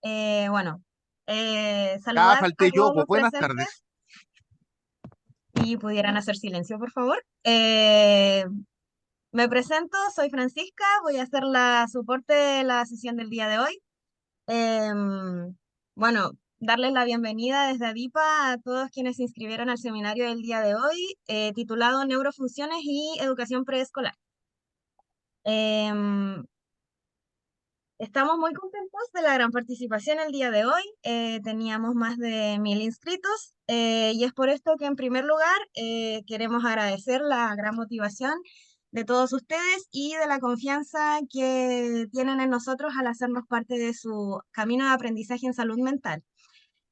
Bueno, Ya saludar a falté yo, todos pues los buenas presentes tardes. y pudieran hacer silencio, por favor. Me presento, soy Francisca, voy a hacer la soporte de la sesión del día de hoy. Bueno, darles la bienvenida desde ADIPA a todos quienes se inscribieron al seminario del día de hoy, titulado Neurofunciones y Educación Preescolar. Em, Estamos muy contentos de la gran participación el día de hoy. Teníamos más de 1000 inscritos, y es por esto que en primer lugar queremos agradecer la gran motivación de todos ustedes y de la confianza que tienen en nosotros al hacernos parte de su camino de aprendizaje en salud mental.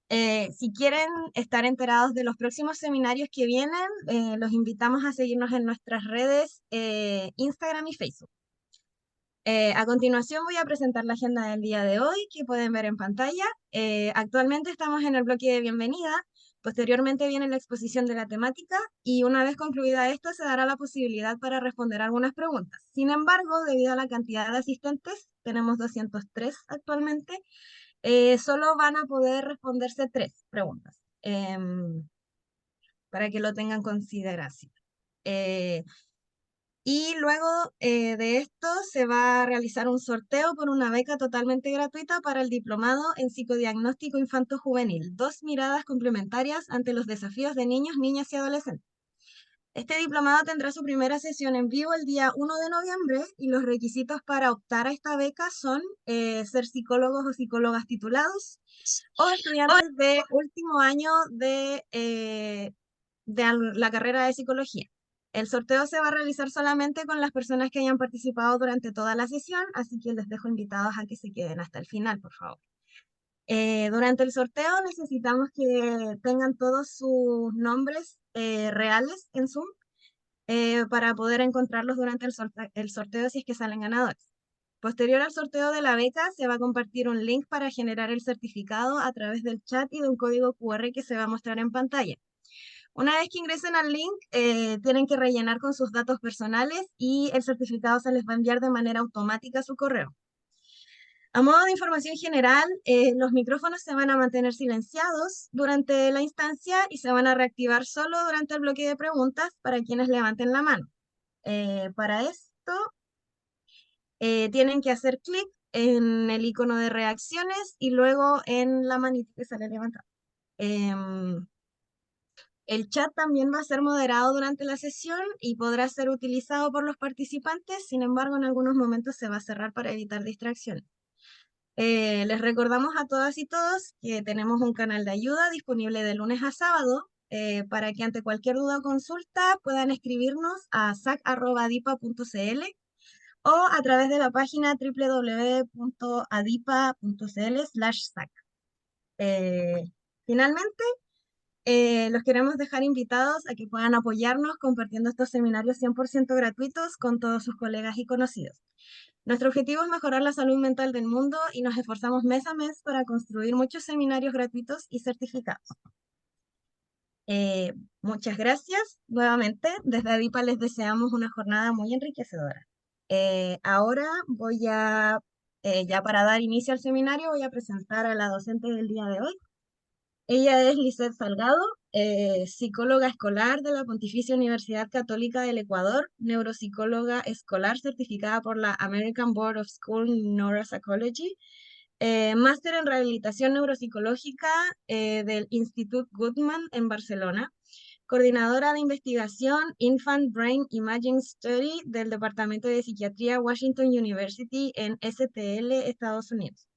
Si quieren estar enterados de los próximos seminarios que vienen, los invitamos a seguirnos en nuestras redes Instagram y Facebook. A continuación voy a presentar la agenda del día de hoy que pueden ver en pantalla. Actualmente estamos en el bloque de bienvenida, posteriormente viene la exposición de la temática y una vez concluida esto se dará la posibilidad para responder algunas preguntas. Sin embargo, debido a la cantidad de asistentes, tenemos 203 actualmente, solo van a poder responderse 3 preguntas, para que lo tengan en consideración. Eh, y luego de esto se va a realizar un sorteo por una beca totalmente gratuita para el diplomado en psicodiagnóstico infanto-juvenil, 2 miradas complementarias ante los desafíos de niños, niñas y adolescentes. Este diplomado tendrá su primera sesión en vivo el día 1 de noviembre y los requisitos para optar a esta beca son ser psicólogos o psicólogas titulados o estudiantes de último año de la carrera de psicología. El sorteo se va a realizar solamente con las personas que hayan participado durante toda la sesión, así que les dejo invitados a que se queden hasta el final, por favor. Durante el sorteo necesitamos que tengan todos sus nombres reales en Zoom, para poder encontrarlos durante el sorteo si es que salen ganadores. Posterior al sorteo de la beca, se va a compartir un link para generar el certificado a través del chat y de un código QR que se va a mostrar en pantalla. Una vez que ingresen al link, tienen que rellenar con sus datos personales y el certificado se les va a enviar de manera automática a su correo. A modo de información general, los micrófonos se van a mantener silenciados durante la instancia y se van a reactivar solo durante el bloque de preguntas para quienes levanten la mano. Para esto, tienen que hacer clic en el icono de reacciones y luego en la manita que sale levantada. Em, el chat también va a ser moderado durante la sesión y podrá ser utilizado por los participantes, sin embargo, en algunos momentos se va a cerrar para evitar distracciones. Les recordamos a todas y todos que tenemos un canal de ayuda disponible de lunes a sábado, para que ante cualquier duda o consulta puedan escribirnos a sac@adipa.cl o a través de la página www.adipa.cl/sac. Eh, Finalmente, los queremos dejar invitados a que puedan apoyarnos compartiendo estos seminarios 100% gratuitos con todos sus colegas y conocidos. Nuestro objetivo es mejorar la salud mental del mundo y nos esforzamos mes a mes para construir muchos seminarios gratuitos y certificados. Muchas gracias nuevamente. Desde ADIPA les deseamos una jornada muy enriquecedora. Ahora ya para dar inicio al seminario, voy a presentar a la docente del día de hoy. Ella es Lisette Salgado, psicóloga escolar de la Pontificia Universidad Católica del Ecuador, neuropsicóloga escolar certificada por la American Board of School Neuropsychology, máster en rehabilitación neuropsicológica del Institut Guttmann en Barcelona, coordinadora de investigación Infant Brain Imaging Study del Departamento de Psiquiatría Washington University en STL, Estados Unidos,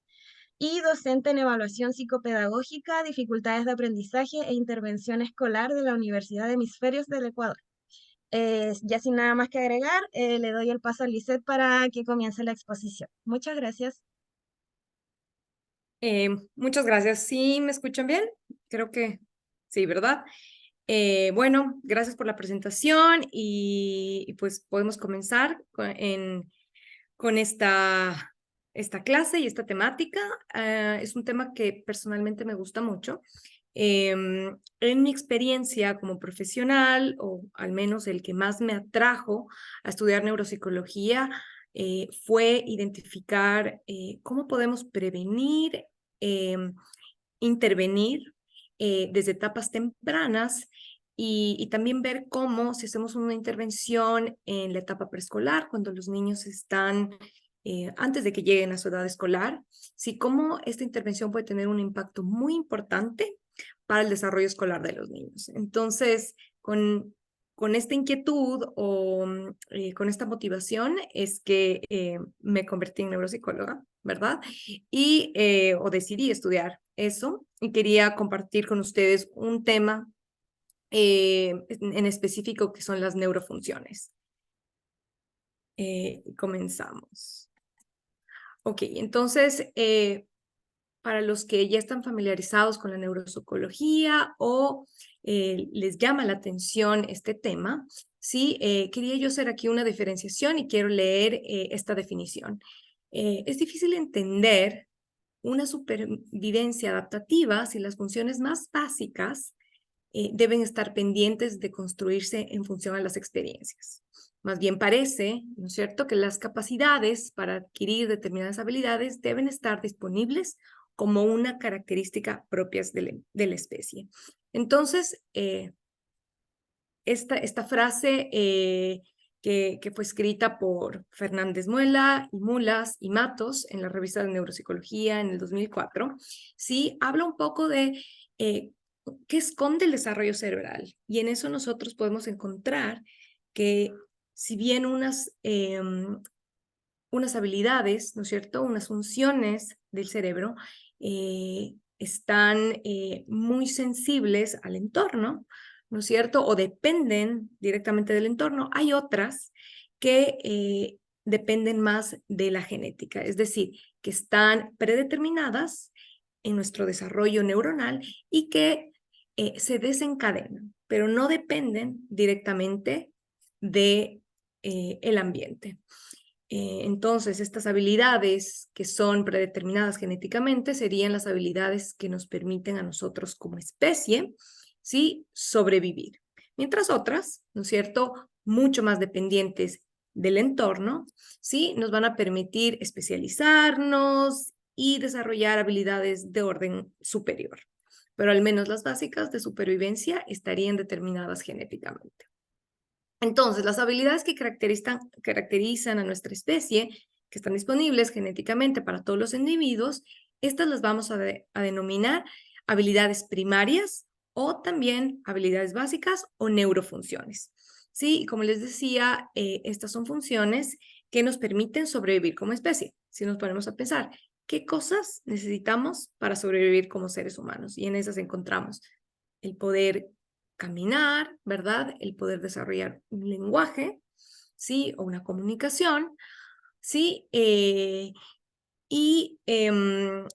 y docente en evaluación psicopedagógica, dificultades de aprendizaje e intervención escolar de la Universidad de Hemisferios del Ecuador. Ya sin nada más que agregar, le doy el paso a Lisette para que comience la exposición. Muchas gracias. Muchas gracias. ¿Sí me escuchan bien? Creo que sí, ¿verdad? Bueno, gracias por la presentación y pues podemos comenzar con esta clase y esta temática. Es un tema que personalmente me gusta mucho. En mi experiencia como profesional, o al menos el que más me atrajo a estudiar neuropsicología, fue identificar cómo podemos prevenir intervenir desde etapas tempranas y también ver cómo si hacemos una intervención en la etapa preescolar, cuando los niños están antes de que lleguen a su edad escolar, sí, cómo esta intervención puede tener un impacto muy importante para el desarrollo escolar de los niños. Entonces, con esta inquietud o con esta motivación es que me convertí en neuropsicóloga, ¿verdad? Y o decidí estudiar eso y quería compartir con ustedes un tema en específico que son las neurofunciones. Comenzamos. Ok, entonces, para los que ya están familiarizados con la neuropsicología o les llama la atención este tema, sí, quería yo hacer aquí una diferenciación y quiero leer esta definición. Es difícil entender una supervivencia adaptativa si las funciones más básicas deben estar pendientes de construirse en función a las experiencias. Más bien parece, ¿no es cierto?, que las capacidades para adquirir determinadas habilidades deben estar disponibles como una característica propia de la especie. Entonces, esta frase que fue escrita por Fernández Muela y Mulas y Matos en la revista de Neuropsicología en el 2004, sí, habla un poco de qué esconde el desarrollo cerebral. Y en eso nosotros podemos encontrar que si bien unas habilidades, ¿no es cierto?, unas funciones del cerebro están muy sensibles al entorno, ¿no es cierto?, o dependen directamente del entorno. Hay otras que dependen más de la genética, es decir, que están predeterminadas en nuestro desarrollo neuronal y que se desencadenan, pero no dependen directamente de el ambiente. Entonces, estas habilidades que son predeterminadas genéticamente serían las habilidades que nos permiten a nosotros como especie, ¿sí?, sobrevivir. Mientras otras, ¿no es cierto?, mucho más dependientes del entorno, ¿sí?, nos van a permitir especializarnos y desarrollar habilidades de orden superior. Pero al menos las básicas de supervivencia estarían determinadas genéticamente. Entonces, las habilidades que caracterizan a nuestra especie, que están disponibles genéticamente para todos los individuos, estas las vamos a denominar habilidades primarias o también habilidades básicas o neurofunciones. Sí, y como les decía, estas son funciones que nos permiten sobrevivir como especie. Si nos ponemos a pensar, ¿qué cosas necesitamos para sobrevivir como seres humanos? Y en esas encontramos el poder caminar, ¿verdad? El poder desarrollar un lenguaje, ¿sí? O una comunicación, ¿sí? Y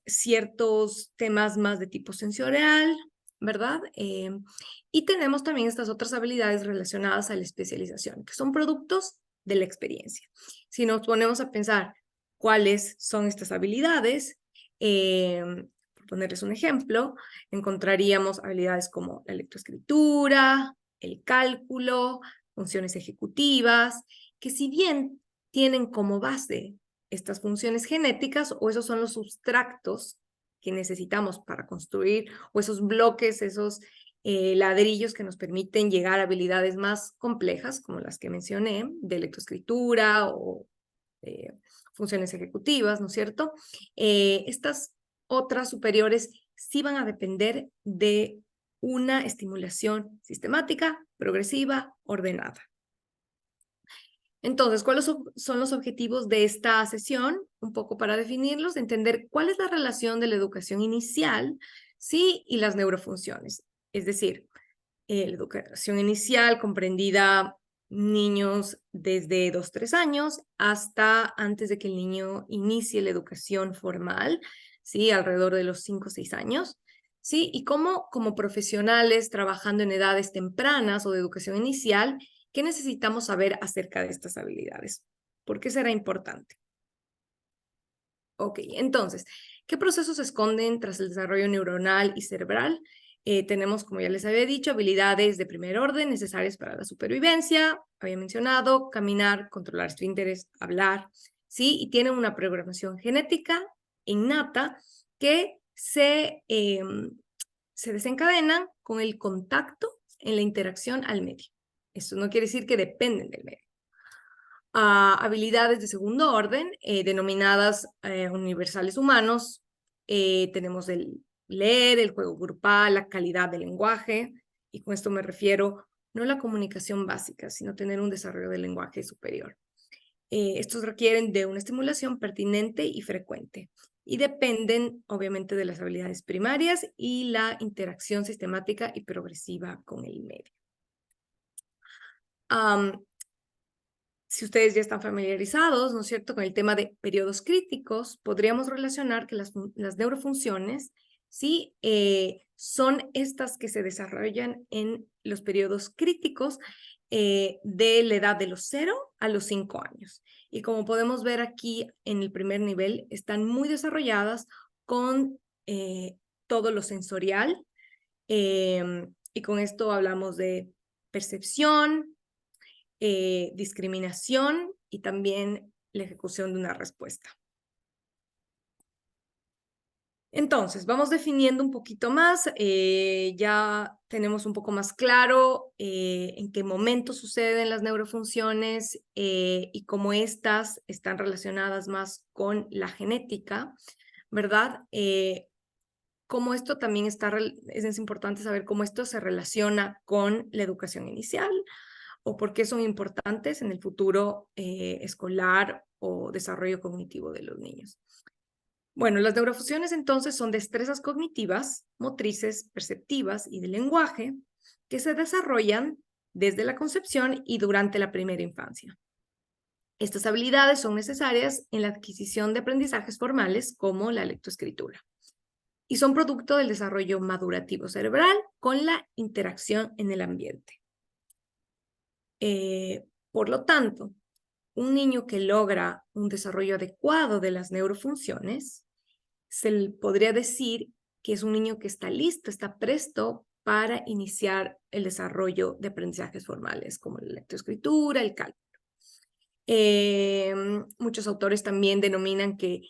ciertos temas más de tipo sensorial, ¿verdad? Y tenemos también estas otras habilidades relacionadas a la especialización, que son productos de la experiencia. Si nos ponemos a pensar cuáles son estas habilidades, por ponerles un ejemplo, encontraríamos habilidades como la lectoescritura, el cálculo, funciones ejecutivas, que si bien tienen como base estas funciones genéticas o esos son los sustractos que necesitamos para construir o esos bloques, esos ladrillos que nos permiten llegar a habilidades más complejas como las que mencioné, de lectoescritura o funciones ejecutivas, ¿no es cierto? Estas otras superiores sí van a depender de una estimulación sistemática, progresiva, ordenada. Entonces, ¿cuáles son los objetivos de esta sesión? Un poco para definirlos, entender cuál es la relación de la educación inicial, ¿sí?, y las neurofunciones. Es decir, la educación inicial comprendida niños desde 2, 3 años hasta antes de que el niño inicie la educación formal, ¿sí?, alrededor de los 5 o 6 años. ¿Sí? Y cómo como profesionales trabajando en edades tempranas o de educación inicial, ¿qué necesitamos saber acerca de estas habilidades? ¿Por qué será importante? Ok, entonces, ¿qué procesos se esconden tras el desarrollo neuronal y cerebral? Tenemos, como ya les había dicho, habilidades de primer orden necesarias para la supervivencia. Había mencionado caminar, controlar esfínteres, hablar, ¿sí? Y tienen una programación genética innata que se desencadenan con el contacto en la interacción al medio. Esto no quiere decir que dependen del medio. Habilidades de segundo orden, denominadas universales humanos, tenemos el leer, el juego grupal, la calidad del lenguaje, y con esto me refiero no a la comunicación básica, sino tener un desarrollo del lenguaje superior. Estos requieren de una estimulación pertinente y frecuente y dependen obviamente de las habilidades primarias y la interacción sistemática y progresiva con el medio. Si ustedes ya están familiarizados, ¿no es cierto?, con el tema de periodos críticos, podríamos relacionar que las neurofunciones, ¿sí?, son estas que se desarrollan en los periodos críticos de la edad de los 0 a los 5 años. Y como podemos ver aquí en el primer nivel, están muy desarrolladas con todo lo sensorial. Y con esto hablamos de percepción, discriminación y también la ejecución de una respuesta. Entonces, vamos definiendo un poquito más, ya tenemos un poco más claro en qué momento suceden las neurofunciones y cómo estas están relacionadas más con la genética, ¿verdad? Cómo esto también es importante saber cómo esto se relaciona con la educación inicial o por qué son importantes en el futuro escolar o desarrollo cognitivo de los niños. Bueno, las neurofunciones entonces son destrezas cognitivas, motrices, perceptivas y de lenguaje que se desarrollan desde la concepción y durante la primera infancia. Estas habilidades son necesarias en la adquisición de aprendizajes formales como la lectoescritura y son producto del desarrollo madurativo cerebral con la interacción en el ambiente. Por lo tanto, un niño que logra un desarrollo adecuado de las neurofunciones, se le podría decir que es un niño que está listo, está presto para iniciar el desarrollo de aprendizajes formales, como la lectoescritura, el cálculo. Muchos autores también denominan que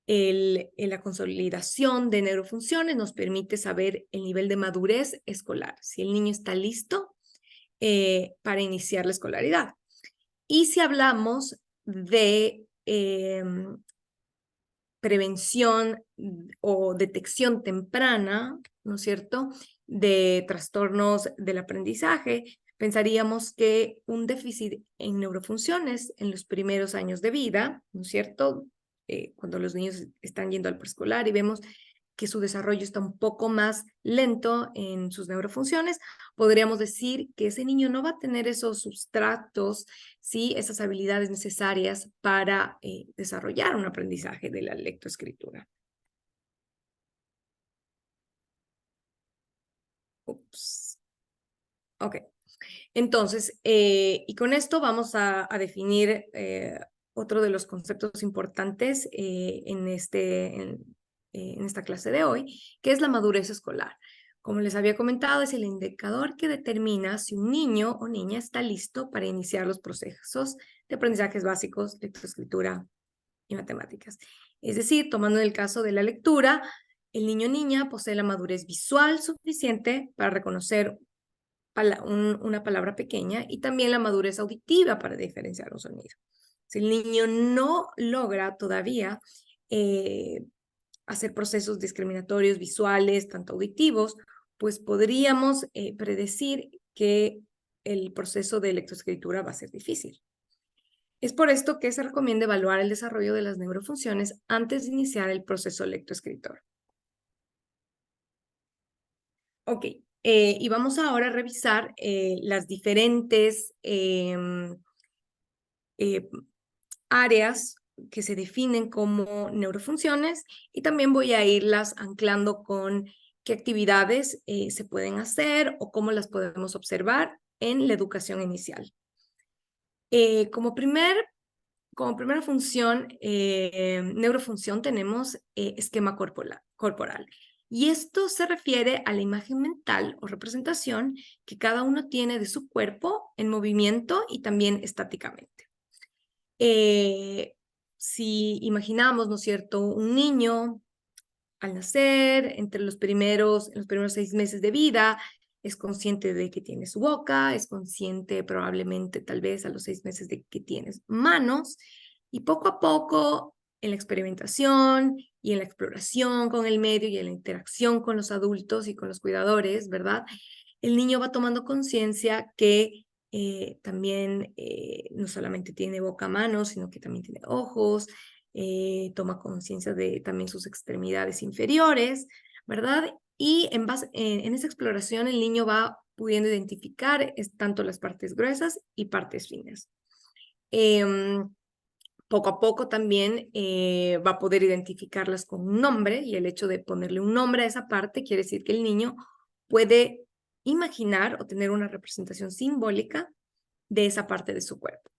la consolidación de neurofunciones nos permite saber el nivel de madurez escolar, si el niño está listo para iniciar la escolaridad. Y si hablamos de prevención o detección temprana, ¿no es cierto?, de trastornos del aprendizaje, pensaríamos que un déficit en neurofunciones en los primeros años de vida, ¿no es cierto?, cuando los niños están yendo al preescolar y vemos que su desarrollo está un poco más lento en sus neurofunciones, podríamos decir que ese niño no va a tener esos sustratos, ¿sí?, esas habilidades necesarias para desarrollar un aprendizaje de la lectoescritura. Ups. Ok. Entonces, y con esto vamos a definir otro de los conceptos importantes en esta clase de hoy, que es la madurez escolar. Como les había comentado, es el indicador que determina si un niño o niña está listo para iniciar los procesos de aprendizajes básicos, lectoescritura y matemáticas. Es decir, tomando el caso de la lectura, el niño o niña posee la madurez visual suficiente para reconocer una palabra pequeña y también la madurez auditiva para diferenciar un sonido. Si el niño no logra todavía hacer procesos discriminatorios visuales, tanto auditivos, pues podríamos predecir que el proceso de lectoescritura va a ser difícil. Es por esto que se recomienda evaluar el desarrollo de las neurofunciones antes de iniciar el proceso lectoescritor. Ok, y vamos ahora a revisar las diferentes áreas que se definen como neurofunciones y también voy a irlas anclando con qué actividades se pueden hacer o cómo las podemos observar en la educación inicial. Como primera función, neurofunción, tenemos esquema corporal. Y esto se refiere a la imagen mental o representación que cada uno tiene de su cuerpo en movimiento y también estáticamente. Si imaginamos, ¿no es cierto?, un niño al nacer, en los primeros 6 meses de vida, es consciente de que tiene su boca, es consciente probablemente tal vez a los 6 meses de que tienes manos, y poco a poco en la experimentación y en la exploración con el medio y en la interacción con los adultos y con los cuidadores, ¿verdad? El niño va tomando conciencia que también no solamente tiene boca, manos, sino que también tiene ojos, toma conciencia de también sus extremidades inferiores, ¿verdad? Y en esa exploración el niño va pudiendo identificar tanto las partes gruesas y partes finas. Poco a poco también va a poder identificarlas con un nombre, y el hecho de ponerle un nombre a esa parte quiere decir que el niño puede imaginar o tener una representación simbólica de esa parte de su cuerpo.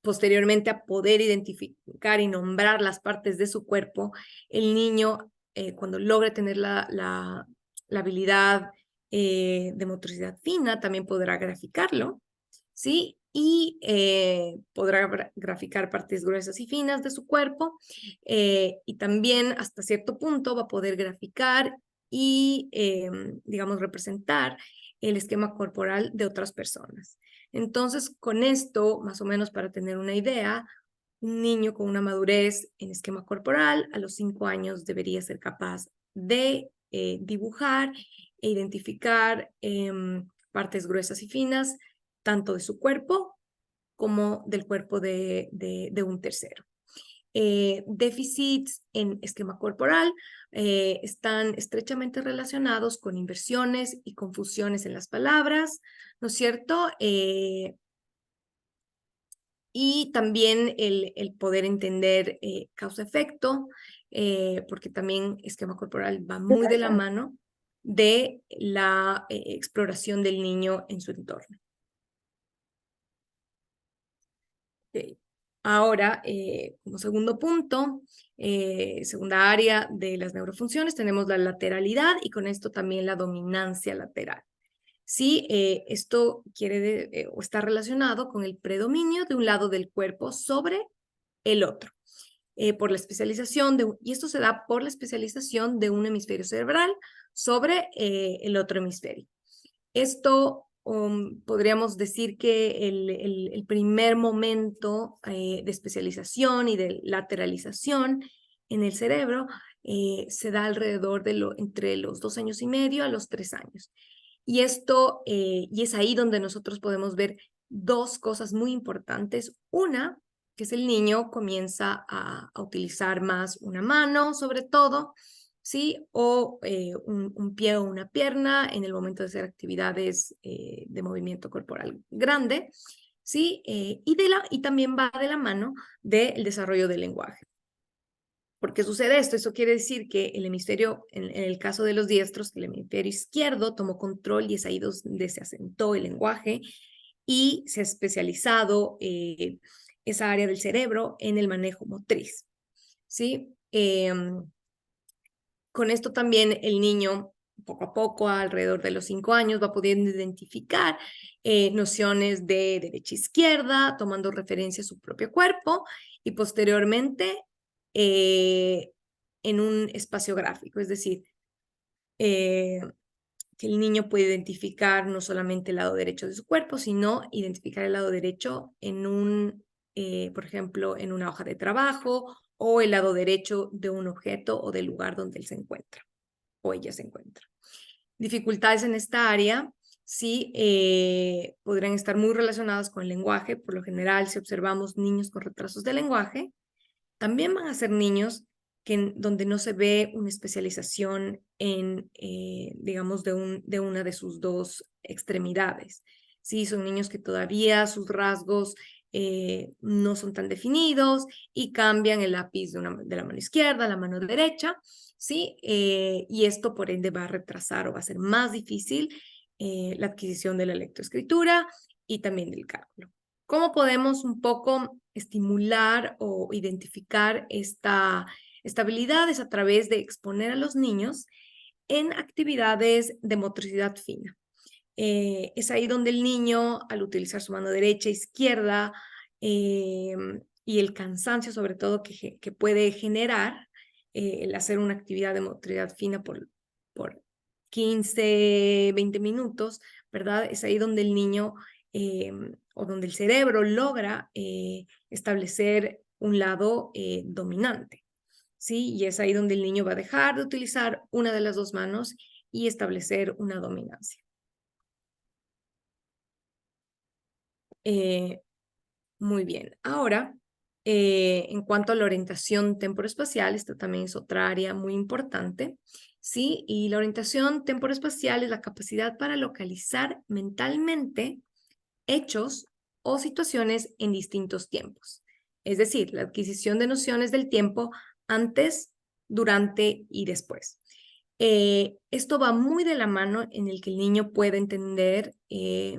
Posteriormente a poder identificar y nombrar las partes de su cuerpo, el niño, cuando logre tener la habilidad de motricidad fina, también podrá graficarlo, ¿sí? Y podrá graficar partes gruesas y finas de su cuerpo, y también hasta cierto punto va a poder graficar y, digamos, representar el esquema corporal de otras personas. Entonces, con esto, más o menos para tener una idea, un niño con una madurez en esquema corporal a los 5 años debería ser capaz de dibujar e identificar partes gruesas y finas, tanto de su cuerpo como del cuerpo de un tercero. Déficits en esquema corporal están estrechamente relacionados con inversiones y confusiones en las palabras, ¿no es cierto? Y también el poder entender causa-efecto, porque también esquema corporal va muy de la mano de la exploración del niño en su entorno. Okay. Ahora, como segundo punto, segunda área de las neurofunciones, tenemos la lateralidad, y con esto también la dominancia lateral. Sí, esto quiere o está relacionado con el predominio de un lado del cuerpo sobre el otro, por la especialización y esto se da por la especialización de un hemisferio cerebral sobre el otro hemisferio. Esto podríamos decir que el primer momento de especialización y de lateralización en el cerebro se da alrededor de entre los 2 años y medio a los 3 años. Y es ahí donde nosotros podemos ver dos cosas muy importantes. Una, que es el niño comienza a utilizar más una mano, sobre todo, ¿sí? O un pie o una pierna en el momento de hacer actividades de movimiento corporal grande, ¿sí? Y también va de la mano del desarrollo del lenguaje. ¿Por qué sucede esto? Eso quiere decir que el hemisferio, en el caso de los diestros, el hemisferio izquierdo tomó control, y es ahí donde se asentó el lenguaje y se ha especializado esa área del cerebro en el manejo motriz, ¿sí? Con esto también el niño, poco a poco, alrededor de los 5 años, va pudiendo identificar nociones de derecha-izquierda, tomando referencia a su propio cuerpo, y posteriormente en un espacio gráfico, es decir, que el niño puede identificar no solamente el lado derecho de su cuerpo, sino identificar el lado derecho en por ejemplo, en una hoja de trabajo, o el lado derecho de un objeto o del lugar donde él se encuentra o ella se encuentra. Dificultades en esta área sí podrían estar muy relacionadas con el lenguaje. Por lo general, si observamos niños con retrasos de lenguaje, también van a ser niños donde no se ve una especialización en, digamos, de una de sus dos extremidades. Sí, son niños que todavía sus rasgos no son tan definidos, y cambian el lápiz de la mano izquierda a la mano derecha, ¿sí? Y esto por ende va a retrasar o va a ser más difícil la adquisición de la lectoescritura y también del cálculo. ¿Cómo podemos un poco estimular o identificar esta habilidad? Es a través de exponer a los niños en actividades de motricidad fina. Es ahí donde el niño, al utilizar su mano derecha e izquierda, y el cansancio sobre todo que puede generar el hacer una actividad de motricidad fina por 15, 20 minutos, ¿verdad? Es ahí donde el niño o donde el cerebro logra establecer un lado dominante, ¿sí? Y es ahí donde el niño va a dejar de utilizar una de las dos manos y establecer una dominancia. Muy bien. Ahora, en cuanto a la orientación temporoespacial, esta también es otra área muy importante, ¿sí? Y la orientación temporoespacial es la capacidad para localizar mentalmente hechos o situaciones en distintos tiempos. Es decir, la adquisición de nociones del tiempo antes, durante y después. Esto va muy de la mano en el que el niño puede entender, y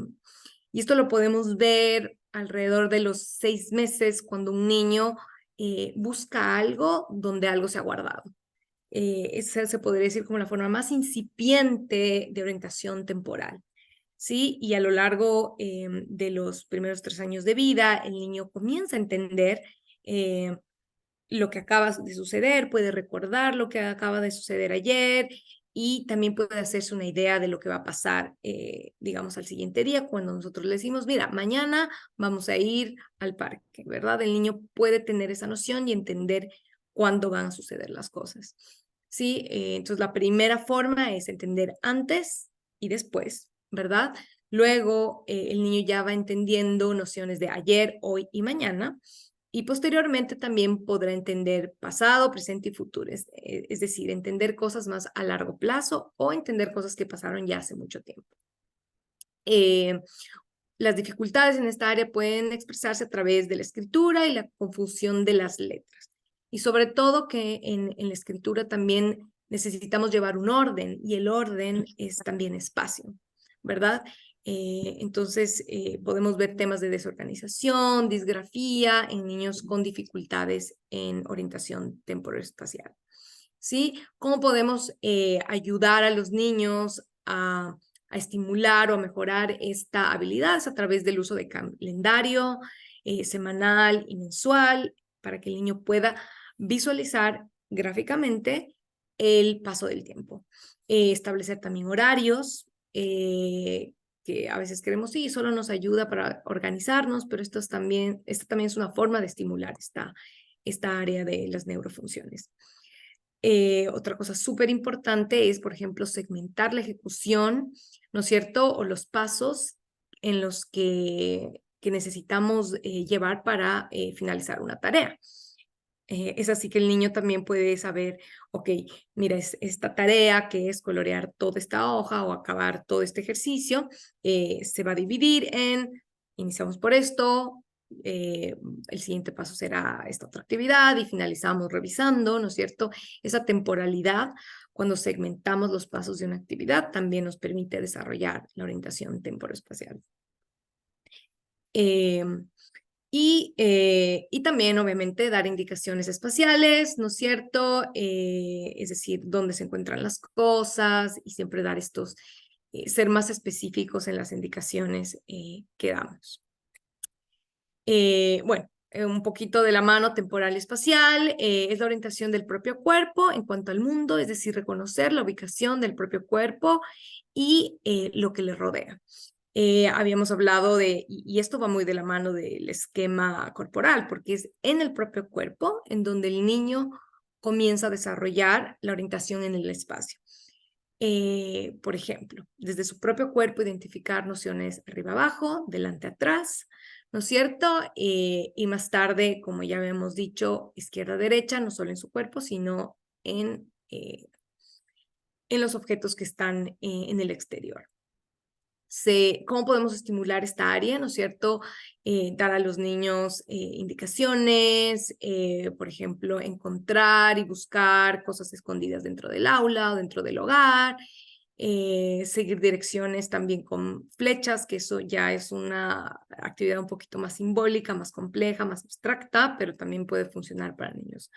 esto lo podemos ver alrededor de los 6 meses cuando un niño busca algo donde algo se ha guardado. Esa se podría decir como la forma más incipiente de orientación temporal. ¿Sí? Y a lo largo de los primeros 3 años de vida, el niño comienza a entender lo que acaba de suceder, puede recordar lo que acaba de suceder ayer y también puede hacerse una idea de lo que va a pasar, digamos, al siguiente día, cuando nosotros le decimos, mira, mañana vamos a ir al parque, ¿verdad? El niño puede tener esa noción y entender cuándo van a suceder las cosas. ¿Sí? Entonces, la primera forma es entender antes y después, ¿verdad? Luego, el niño ya va entendiendo nociones de ayer, hoy y mañana. Y posteriormente también podrá entender pasado, presente y futuro, es decir, entender cosas más a largo plazo o entender cosas que pasaron ya hace mucho tiempo. Las dificultades en esta área pueden expresarse a través de la escritura y la confusión de las letras. Y sobre todo que en la escritura también necesitamos llevar un orden y el orden es también espacio, ¿verdad? Entonces podemos ver temas de desorganización, disgrafía en niños con dificultades en orientación temporoespacial. ¿Sí? ¿Cómo podemos ayudar a los niños a estimular o a mejorar esta habilidad? Es a través del uso de calendario semanal y mensual para que el niño pueda visualizar gráficamente el paso del tiempo. Establecer también horarios que a veces queremos, sí, solo nos ayuda para organizarnos, pero esta también es una forma de estimular esta área de las neurofunciones. Otra cosa súper importante es, por ejemplo, segmentar la ejecución, ¿no es cierto? O los pasos en los que necesitamos llevar para finalizar una tarea. Es así que el niño también puede saber, ok, mira, esta tarea que es colorear toda esta hoja o acabar todo este ejercicio, se va a dividir en, iniciamos por esto, el siguiente paso será esta otra actividad y finalizamos revisando, ¿no es cierto? Esa temporalidad, cuando segmentamos los pasos de una actividad, también nos permite desarrollar la orientación temporoespacial. Y también, obviamente, dar indicaciones espaciales, ¿no es cierto? Es decir, dónde se encuentran las cosas y siempre dar ser más específicos en las indicaciones que damos. Bueno, un poquito de la mano temporal y espacial, es la orientación del propio cuerpo en cuanto al mundo, es decir, reconocer la ubicación del propio cuerpo y lo que le rodea. Habíamos hablado y esto va muy de la mano del esquema corporal, porque es en el propio cuerpo en donde el niño comienza a desarrollar la orientación en el espacio. Por ejemplo, desde su propio cuerpo identificar nociones arriba-abajo, delante-atrás, ¿no es cierto? Y más tarde, como ya habíamos dicho, izquierda-derecha, no solo en su cuerpo, sino en los objetos que están en el exterior. ¿Cómo podemos estimular esta área, ¿no es cierto? Dar a los niños indicaciones, por ejemplo, encontrar y buscar cosas escondidas dentro del aula o dentro del hogar, seguir direcciones también con flechas, que eso ya es una actividad un poquito más simbólica, más compleja, más abstracta, pero también puede funcionar para niños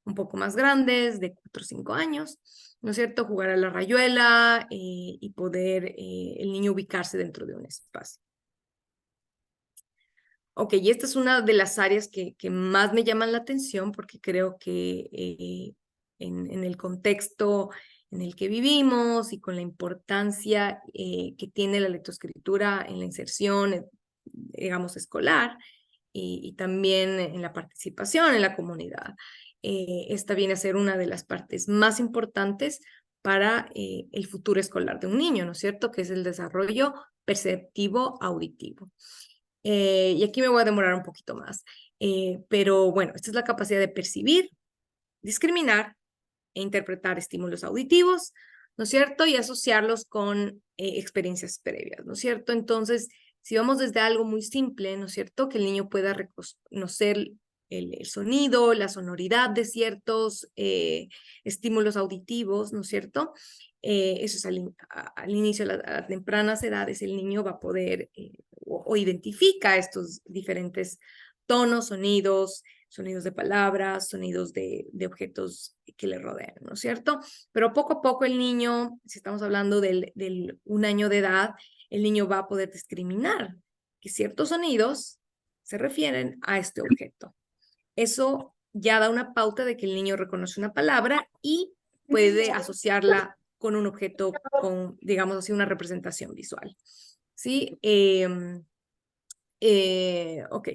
un poco más grandes, de 4 o 5 años, ¿no es cierto? Jugar a la rayuela y poder el niño ubicarse dentro de un espacio. Ok, y esta es una de las áreas que más me llaman la atención porque creo que en el contexto en el que vivimos y con la importancia que tiene la lectoescritura en la inserción, digamos, escolar y también en la participación en la comunidad. Esta viene a ser una de las partes más importantes para el futuro escolar de un niño, ¿no es cierto? Que es el desarrollo perceptivo auditivo. Y aquí me voy a demorar un poquito más. Pero bueno, esta es la capacidad de percibir, discriminar e interpretar estímulos auditivos, ¿no es cierto? Y asociarlos con experiencias previas, ¿no es cierto? Entonces, si vamos desde algo muy simple, ¿no es cierto? Que el niño pueda reconocer el sonido, la sonoridad de ciertos estímulos auditivos, ¿no es cierto? Eso es al inicio, a tempranas edades, el niño va a poder o identifica estos diferentes tonos, sonidos, sonidos de palabras, sonidos de objetos que le rodean, ¿no es cierto? Pero poco a poco el niño, si estamos hablando del 1 año de edad, el niño va a poder discriminar que ciertos sonidos se refieren a este objeto. Eso ya da una pauta de que el niño reconoce una palabra y puede asociarla con un objeto, con, digamos así, una representación visual. ¿Sí? Ok.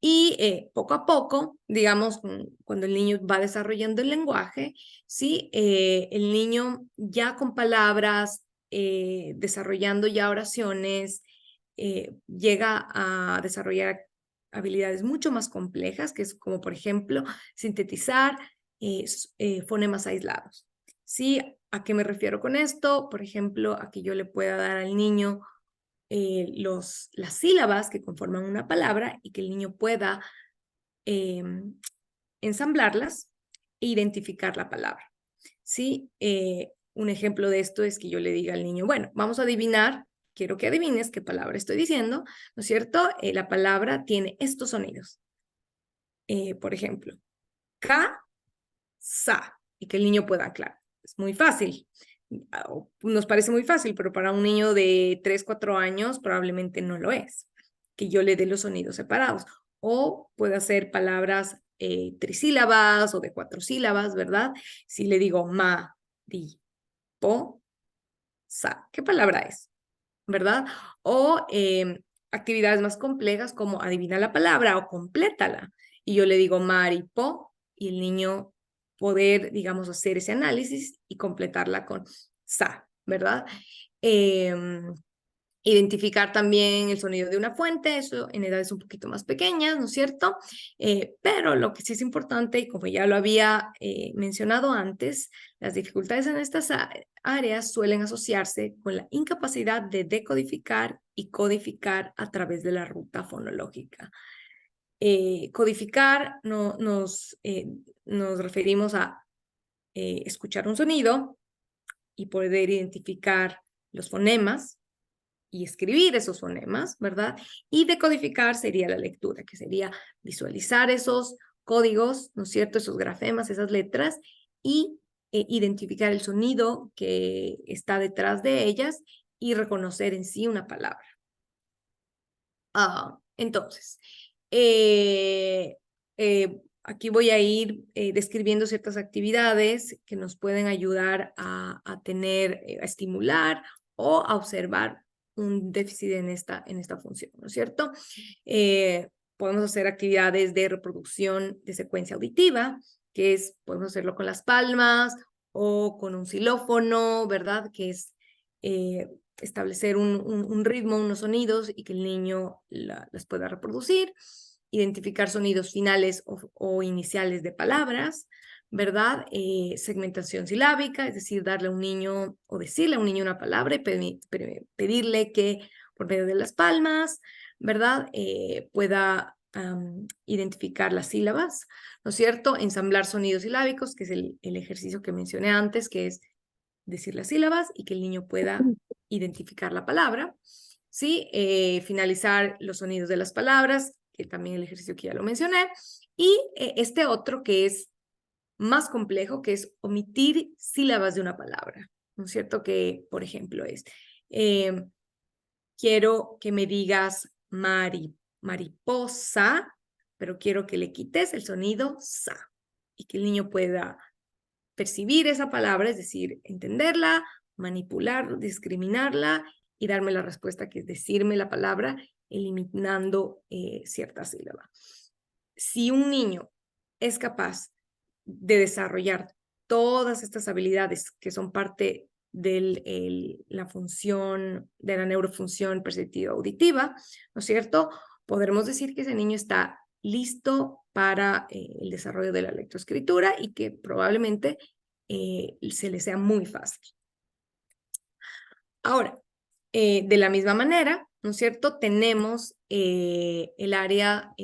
Y poco a poco, digamos, cuando el niño va desarrollando el lenguaje, ¿sí? El niño ya con palabras, desarrollando ya oraciones, llega a desarrollar habilidades mucho más complejas, que es como, por ejemplo, sintetizar fonemas aislados. ¿Sí? ¿A qué me refiero con esto? Por ejemplo, a que yo le pueda dar al niño las sílabas que conforman una palabra y que el niño pueda ensamblarlas e identificar la palabra. ¿Sí? Un ejemplo de esto es que yo le diga al niño, bueno, vamos a adivinar, quiero que adivines qué palabra estoy diciendo, ¿no es cierto? La palabra tiene estos sonidos. Por ejemplo, ka, sa, y que el niño pueda, claro, es muy fácil. Nos parece muy fácil, pero para un niño de 3, 4 años probablemente no lo es, que yo le dé los sonidos separados. O puede hacer palabras trisílabas o de 4 sílabas, ¿verdad? Si le digo ma, di, po, sa, ¿qué palabra es? ¿Verdad? O actividades más complejas como adivina la palabra o complétala. Y yo le digo maripo y el niño poder, digamos, hacer ese análisis y completarla con sa, ¿verdad? Identificar también el sonido de una fuente, eso en edades un poquito más pequeñas, ¿no es cierto? Pero lo que sí es importante, y como ya lo había mencionado antes, las dificultades en estas áreas suelen asociarse con la incapacidad de decodificar y codificar a través de la ruta fonológica. Codificar nos referimos a escuchar un sonido y poder identificar los fonemas y escribir esos fonemas, ¿verdad? Y decodificar sería la lectura, que sería visualizar esos códigos, ¿no es cierto? Esos grafemas, esas letras, y identificar el sonido que está detrás de ellas y reconocer en sí una palabra. Entonces, aquí voy a ir describiendo ciertas actividades que nos pueden ayudar a tener, a estimular o a observar un déficit en esta función, ¿no es cierto? Podemos hacer actividades de reproducción de secuencia auditiva, que es, podemos hacerlo con las palmas o con un xilófono, ¿verdad? Que es establecer un ritmo, unos sonidos y que el niño las pueda reproducir, identificar sonidos finales o iniciales de palabras, ¿verdad? Segmentación silábica, es decir, darle a un niño o decirle a un niño una palabra y pedirle que por medio de las palmas, ¿verdad? Pueda identificar las sílabas, ¿no es cierto? Ensamblar sonidos silábicos, que es el ejercicio que mencioné antes, que es decir las sílabas y que el niño pueda identificar la palabra, ¿sí? Finalizar los sonidos de las palabras, que también el ejercicio que ya lo mencioné, y este otro que es más complejo, que es omitir sílabas de una palabra, ¿no es cierto? Que, por ejemplo, es, quiero que me digas Mari, mariposa, pero quiero que le quites el sonido sa y que el niño pueda percibir esa palabra, es decir, entenderla, manipular, discriminarla y darme la respuesta, que es decirme la palabra, eliminando cierta sílaba. Si un niño es capaz de desarrollar todas estas habilidades que son parte de la función, de la neurofunción perceptiva auditiva, ¿no es cierto? Podremos decir que ese niño está listo para el desarrollo de la lectoescritura y que probablemente se le sea muy fácil. Ahora, de la misma manera, ¿no es cierto? Tenemos el área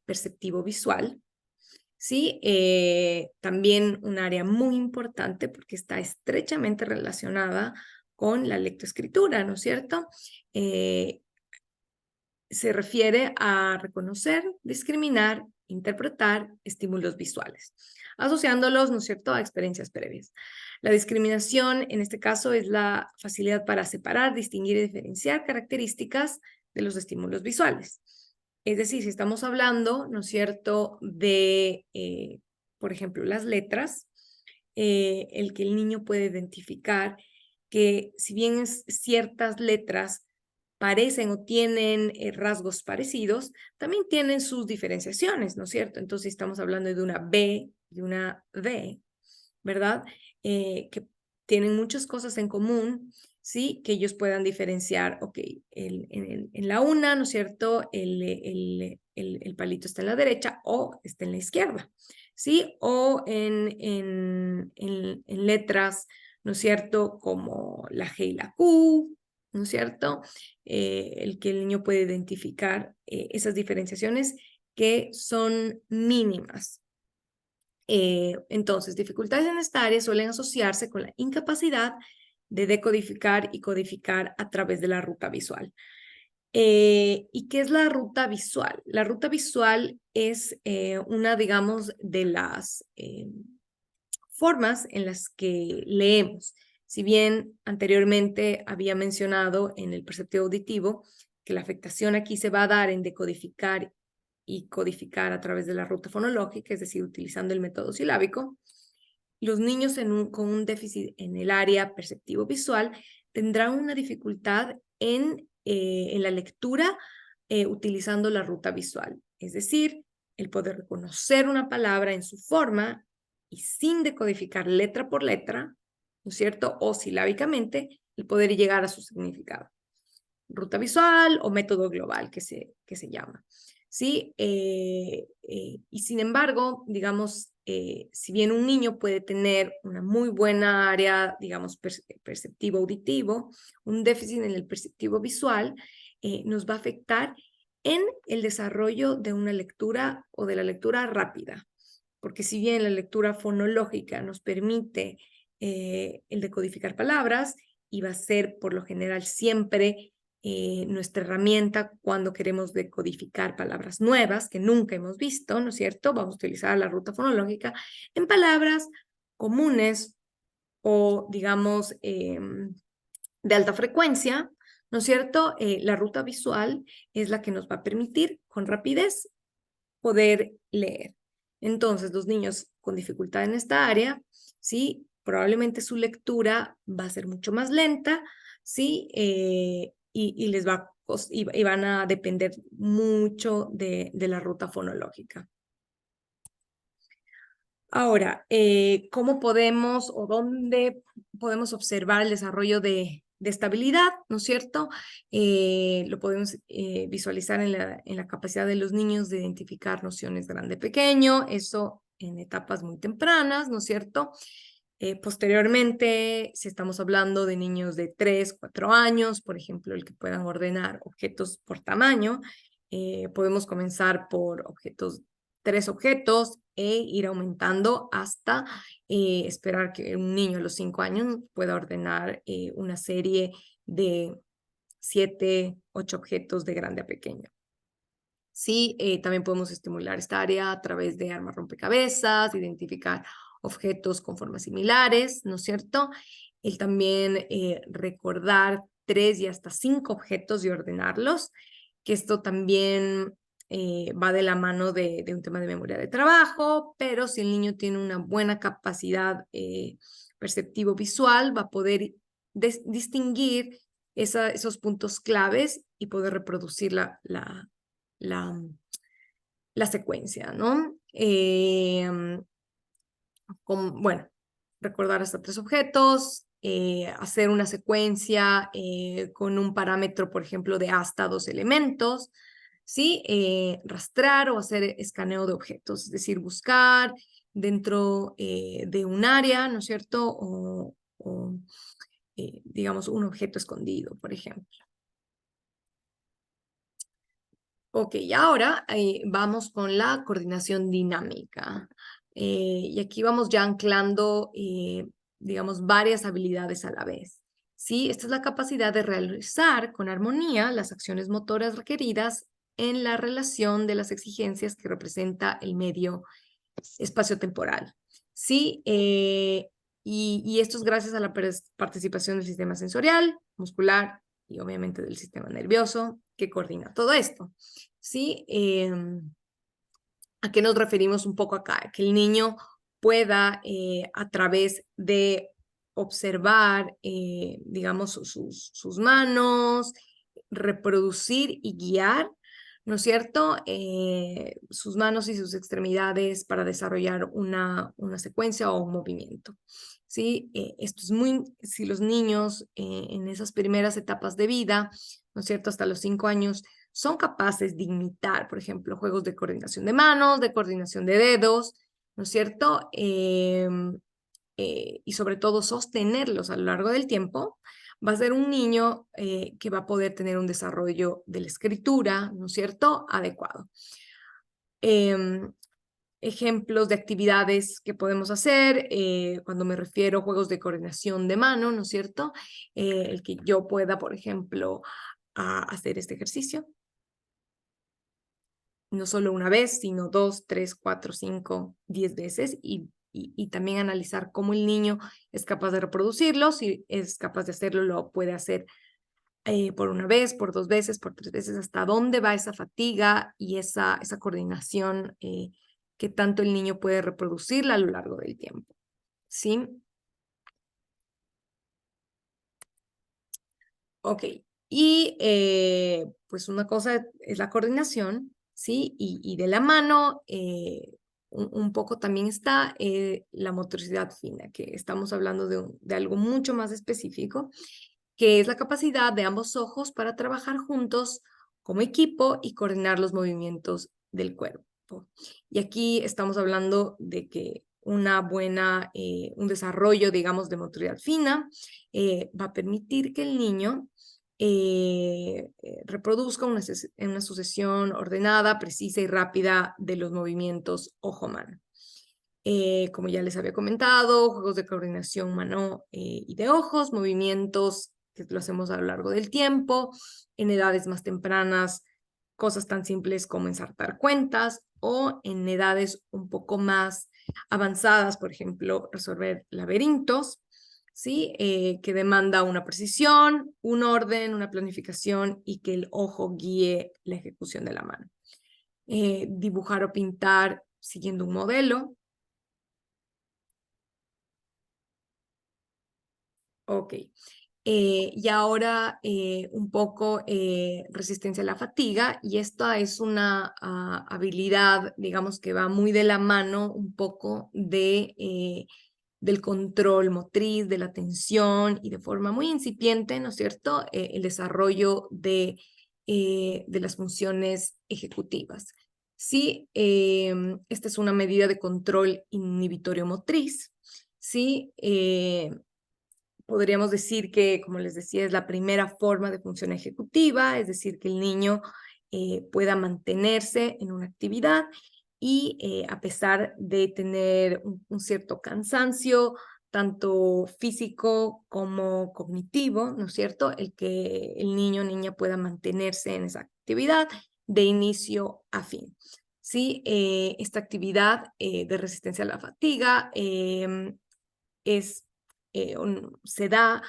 perceptivo-visual, ¿sí? También un área muy importante porque está estrechamente relacionada con la lectoescritura, ¿no es cierto? Se refiere a reconocer, discriminar, interpretar estímulos visuales, asociándolos, ¿no es cierto?, a experiencias previas. La discriminación, en este caso, es la facilidad para separar, distinguir y diferenciar características de los estímulos visuales. Es decir, si estamos hablando, ¿no es cierto?, de, por ejemplo, las letras, el que el niño puede identificar que si bien ciertas letras parecen o tienen rasgos parecidos, también tienen sus diferenciaciones, ¿no es cierto? Entonces estamos hablando de una B y una V, ¿verdad? Que tienen muchas cosas en común, ¿sí? Que ellos puedan diferenciar, ok, en la una, ¿no es cierto? El palito está en la derecha o está en la izquierda, ¿sí? O en letras, ¿no es cierto? Como la G y la Q, ¿no es cierto? El que el niño puede identificar esas diferenciaciones que son mínimas. Entonces, dificultades en esta área suelen asociarse con la incapacidad de decodificar y codificar a través de la ruta visual. ¿Y qué es la ruta visual? La ruta visual es una, digamos, de las formas en las que leemos. Si bien anteriormente había mencionado en el perceptivo auditivo que la afectación aquí se va a dar en decodificar y codificar a través de la ruta fonológica, es decir, utilizando el método silábico, los niños con un déficit en el área perceptivo-visual tendrán una dificultad en la lectura utilizando la ruta visual, es decir, el poder reconocer una palabra en su forma y sin decodificar letra por letra, ¿no es cierto? O silábicamente, el poder llegar a su significado. Ruta visual o método global que se llama. ¿Sí? Y sin embargo, digamos, si bien un niño puede tener una muy buena área, digamos, perceptivo auditivo, un déficit en el perceptivo visual nos va a afectar en el desarrollo de una lectura o de la lectura rápida. Porque si bien la lectura fonológica nos permite el decodificar palabras, y va a ser por lo general siempre nuestra herramienta cuando queremos decodificar palabras nuevas que nunca hemos visto, ¿no es cierto? Vamos a utilizar la ruta fonológica en palabras comunes o, digamos, de alta frecuencia, ¿no es cierto? La ruta visual es la que nos va a permitir con rapidez poder leer. Entonces, los niños con dificultad en esta área, ¿sí? Probablemente su lectura va a ser mucho más lenta, ¿sí? Y les va y van a depender mucho de la ruta fonológica. Ahora, ¿cómo podemos o dónde podemos observar el desarrollo de estabilidad, ¿no es cierto? Lo podemos visualizar en la capacidad de los niños de identificar nociones grande-pequeño, eso en etapas muy tempranas, ¿no es cierto? Posteriormente, si estamos hablando de niños de 3, 4 años, por ejemplo, el que puedan ordenar objetos por tamaño, podemos comenzar por 3 objetos e ir aumentando hasta esperar que un niño a los 5 años pueda ordenar una serie de 7, 8 objetos de grande a pequeño. Sí, también podemos estimular esta área a través de armar rompecabezas, identificar objetos con formas similares, ¿no es cierto? El también recordar 3 y hasta 5 objetos y ordenarlos. que esto también va de la mano de un tema de memoria de trabajo, pero si el niño tiene una buena capacidad perceptivo-visual, va a poder distinguir esos puntos claves y poder reproducir la secuencia, ¿no? Bueno, recordar hasta 3 objetos, hacer una secuencia con un parámetro, por ejemplo, de hasta 2 elementos, ¿sí? Rastrear o hacer escaneo de objetos, es decir, buscar dentro de un área, ¿no es cierto? Digamos, un objeto escondido, por ejemplo. Ok, y ahora vamos con la coordinación dinámica. Y aquí vamos ya anclando, digamos, varias habilidades a la vez. ¿Sí? Esta es la capacidad de realizar con armonía las acciones motoras requeridas en la relación de las exigencias que representa el medio espacio-temporal. ¿Sí? Y esto es gracias a la participación del sistema sensorial, muscular y obviamente del sistema nervioso que coordina todo esto. ¿Sí? ¿A qué nos referimos un poco acá? Que el niño pueda, a través de observar, digamos, sus manos, reproducir y guiar, ¿no es cierto? Sus manos y sus extremidades para desarrollar una secuencia o un movimiento. ¿Sí? Esto es si los niños en esas primeras etapas de vida, ¿no es cierto? Hasta los 5 años, son capaces de imitar, por ejemplo, juegos de coordinación de manos, de coordinación de dedos, ¿no es cierto? Y sobre todo sostenerlos a lo largo del tiempo, va a ser un niño que va a poder tener un desarrollo de la escritura, ¿no es cierto?, adecuado. Ejemplos de actividades que podemos hacer, cuando me refiero a juegos de coordinación de mano, ¿no es cierto? El que yo pueda, por ejemplo, hacer este ejercicio. No solo una vez, sino 2, 3, 4, 5, 10 veces y también analizar cómo el niño es capaz de reproducirlo, si es capaz de hacerlo, lo puede hacer por una vez, por 2 veces, por 3 veces, hasta dónde va esa fatiga y esa coordinación que tanto el niño puede reproducirla a lo largo del tiempo. ¿Sí? Ok. Y pues una cosa es la coordinación, ¿sí? Y de la mano, un poco también está la motricidad fina, que estamos hablando de algo mucho más específico, que es la capacidad de ambos ojos para trabajar juntos como equipo y coordinar los movimientos del cuerpo. Y aquí estamos hablando de que un desarrollo, digamos, de motricidad fina va a permitir que el niño reproduzca una sucesión ordenada, precisa y rápida de los movimientos ojo-mano. Como ya les había comentado, juegos de coordinación mano y de ojos, movimientos que lo hacemos a lo largo del tiempo, en edades más tempranas, cosas tan simples como ensartar cuentas, o en edades un poco más avanzadas, por ejemplo, resolver laberintos, ¿sí? Que demanda una precisión, un orden, una planificación y que el ojo guíe la ejecución de la mano. Dibujar o pintar siguiendo un modelo. Ok. Y ahora un poco resistencia a la fatiga, y esta es una habilidad, digamos, que va muy de la mano un poco del control motriz, de la atención, y de forma muy incipiente, ¿no es cierto?, el desarrollo de las funciones ejecutivas. Sí, esta es una medida de control inhibitorio motriz, ¿sí? Podríamos decir que, como les decía, es la primera forma de función ejecutiva, es decir, que el niño pueda mantenerse en una actividad y a pesar de tener un cierto cansancio, tanto físico como cognitivo, ¿no es cierto? El que el niño o niña pueda mantenerse en esa actividad de inicio a fin. Sí, esta actividad de resistencia a la fatiga se da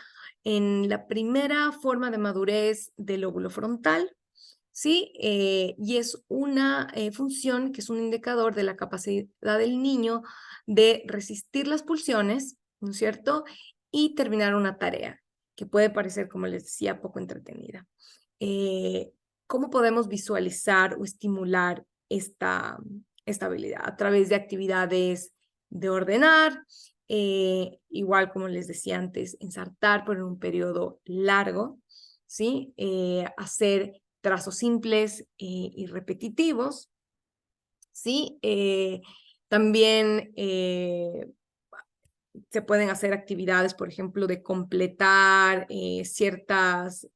en la primera forma de madurez del lóbulo frontal, ¿sí? Y es una función que es un indicador de la capacidad del niño de resistir las pulsiones, ¿no es cierto? Y terminar una tarea, que puede parecer, como les decía, poco entretenida. ¿Cómo podemos visualizar o estimular esta habilidad? A través de actividades de ordenar, igual como les decía antes, ensartar por un periodo largo, ¿sí? Hacer trazos simples y repetitivos, ¿sí? También se pueden hacer actividades, por ejemplo, de completar ciertas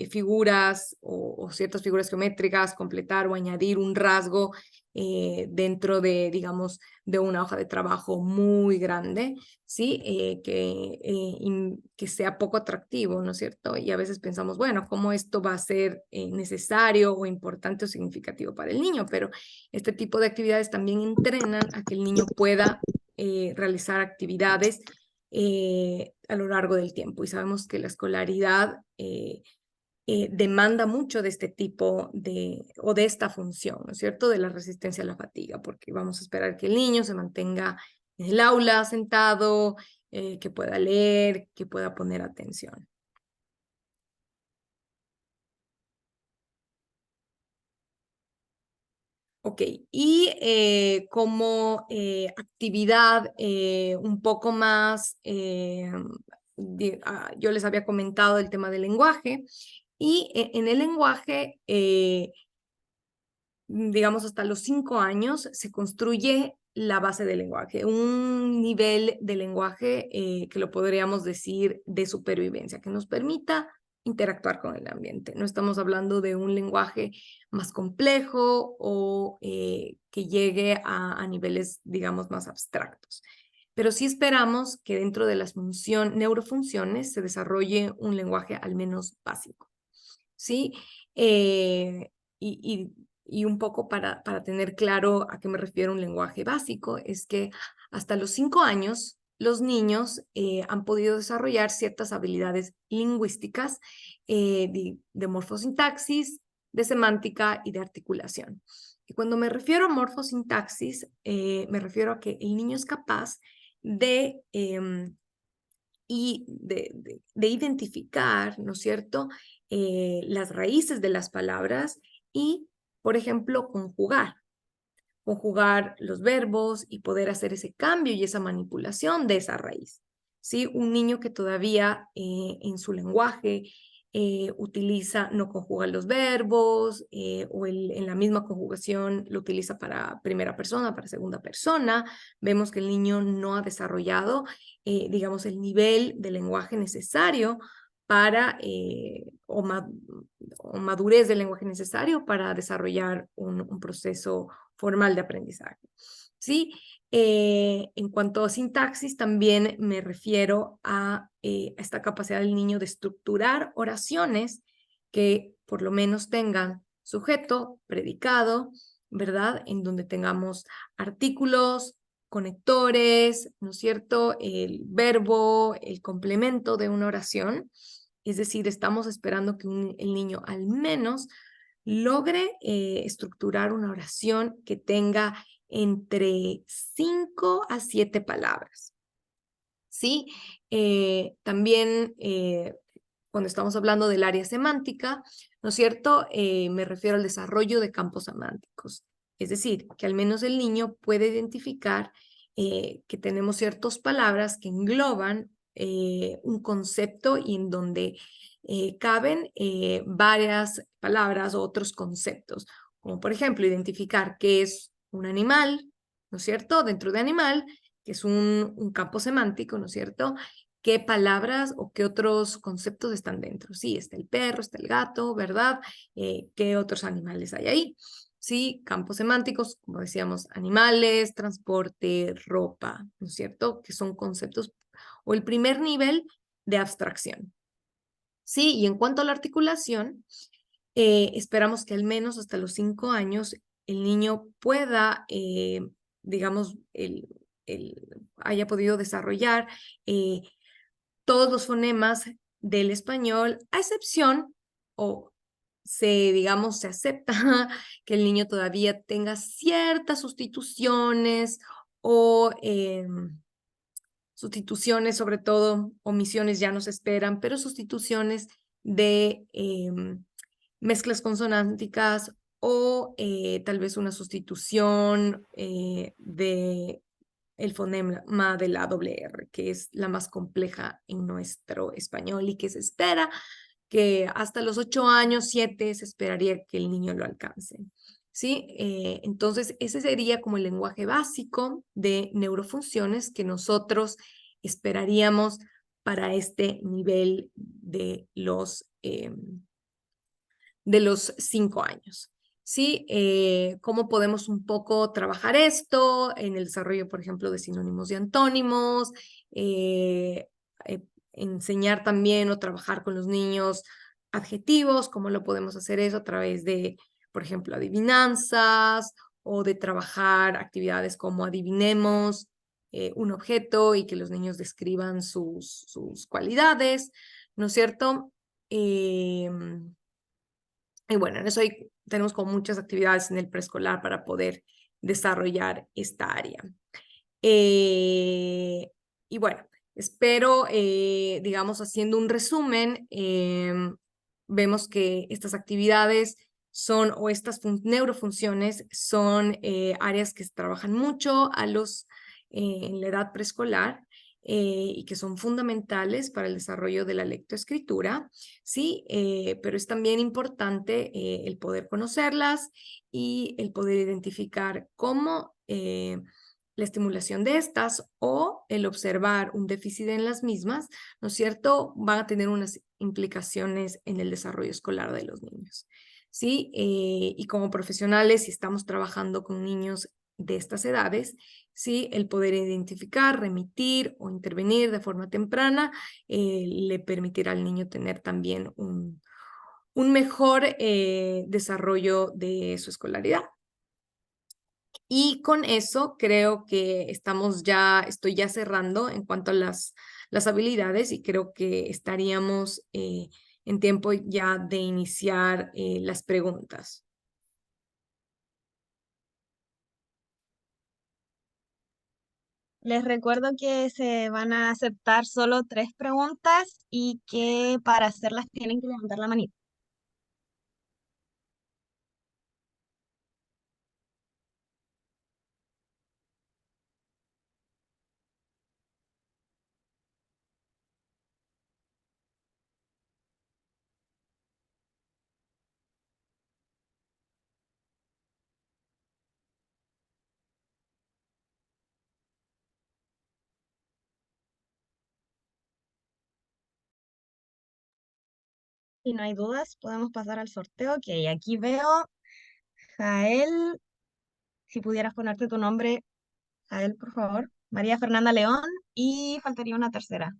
figuras o ciertas figuras geométricas, completar o añadir un rasgo dentro de, digamos, de una hoja de trabajo muy grande, ¿sí? Que sea poco atractivo, ¿no es cierto? Y a veces pensamos, bueno, ¿cómo esto va a ser necesario o importante o significativo para el niño? Pero este tipo de actividades también entrenan a que el niño pueda realizar actividades a lo largo del tiempo. Y sabemos que la escolaridad demanda mucho de este tipo o de esta función, ¿no es cierto? De la resistencia a la fatiga, porque vamos a esperar que el niño se mantenga en el aula sentado, que pueda leer, que pueda poner atención. Ok, y como actividad un poco más, yo les había comentado el tema del lenguaje, y en el lenguaje, digamos hasta los 5 años, se construye la base del lenguaje, un nivel de lenguaje que lo podríamos decir de supervivencia, que nos permita interactuar con el ambiente. No estamos hablando de un lenguaje más complejo o que llegue a niveles, digamos, más abstractos. Pero sí esperamos que dentro de las neurofunciones se desarrolle un lenguaje al menos básico, ¿sí? Y y un poco para tener claro a qué me refiero un lenguaje básico, es que hasta los 5 años los niños han podido desarrollar ciertas habilidades lingüísticas de morfosintaxis, de semántica y de articulación. Y cuando me refiero a morfosintaxis, me refiero a que el niño es capaz de, de identificar, ¿no es cierto?, las raíces de las palabras y, por ejemplo, conjugar los verbos y poder hacer ese cambio y esa manipulación de esa raíz. ¿Sí? Un niño que todavía en su lenguaje no conjuga los verbos o en la misma conjugación lo utiliza para primera persona, para segunda persona, vemos que el niño no ha desarrollado, digamos, el nivel de lenguaje necesario para, o madurez del lenguaje necesario para desarrollar un proceso formal de aprendizaje. ¿Sí? En cuanto a sintaxis, también me refiero a esta capacidad del niño de estructurar oraciones que por lo menos tengan sujeto, predicado, ¿verdad? En donde tengamos artículos, conectores, ¿no es cierto? El verbo, el complemento de una oración. Es decir, estamos esperando que el niño al menos logre estructurar una oración que tenga entre 5 a 7 palabras. ¿Sí? También cuando estamos hablando del área semántica, ¿no es cierto? Me refiero al desarrollo de campos semánticos. Es decir, que al menos el niño puede identificar que tenemos ciertas palabras que engloban un concepto y en donde caben varias palabras o otros conceptos, como por ejemplo identificar qué es un animal, ¿no es cierto? Dentro de animal, que es un campo semántico, ¿no es cierto? ¿Qué palabras o qué otros conceptos están dentro? Sí, está el perro, está el gato, ¿verdad? ¿Qué otros animales hay ahí? Sí, campos semánticos, como decíamos, animales, transporte, ropa, ¿no es cierto? Que son conceptos o el primer nivel de abstracción. Sí, y en cuanto a la articulación, esperamos que al menos hasta los 5 años el niño pueda, digamos, haya podido desarrollar todos los fonemas del español, a excepción o digamos, se acepta que el niño todavía tenga ciertas sustituciones o sustituciones, sobre todo, omisiones ya no se esperan, pero sustituciones de mezclas consonánticas o tal vez una sustitución de el fonema de la doble R, que es la más compleja en nuestro español y que se espera que hasta los 8 años, 7, se esperaría que el niño lo alcance. ¿Sí? Entonces, ese sería como el lenguaje básico de neurofunciones que nosotros esperaríamos para este nivel de los 5 años. ¿Sí? ¿Cómo podemos un poco trabajar esto en el desarrollo, por ejemplo, de sinónimos y antónimos? Eh, eh, Enseñar también o trabajar con los niños adjetivos, ¿cómo lo podemos hacer eso? A través de, por ejemplo, adivinanzas o de trabajar actividades como adivinemos un objeto y que los niños describan sus cualidades, ¿no es cierto? Y bueno, en eso tenemos como muchas actividades en el preescolar para poder desarrollar esta área. Y bueno, espero, digamos, haciendo un resumen, vemos que estas actividades son, o estas neurofunciones son áreas que se trabajan mucho en la edad preescolar y que son fundamentales para el desarrollo de la lectoescritura, ¿sí? Pero es también importante el poder conocerlas y el poder identificar cómo la estimulación de estas o el observar un déficit en las mismas, ¿no es cierto?, van a tener unas implicaciones en el desarrollo escolar de los niños, ¿sí? Y como profesionales, si estamos trabajando con niños de estas edades, ¿sí? El poder identificar, remitir o intervenir de forma temprana le permitirá al niño tener también un mejor desarrollo de su escolaridad. Y con eso creo que estoy ya cerrando en cuanto a las habilidades y creo que estaríamos en tiempo ya de iniciar las preguntas. Les recuerdo que se van a aceptar solo 3 preguntas y que para hacerlas tienen que levantar la manita. Si no hay dudas, podemos pasar al sorteo. Ok, aquí veo, Jael, si pudieras ponerte tu nombre, Jael, por favor. María Fernanda León y faltaría una tercera.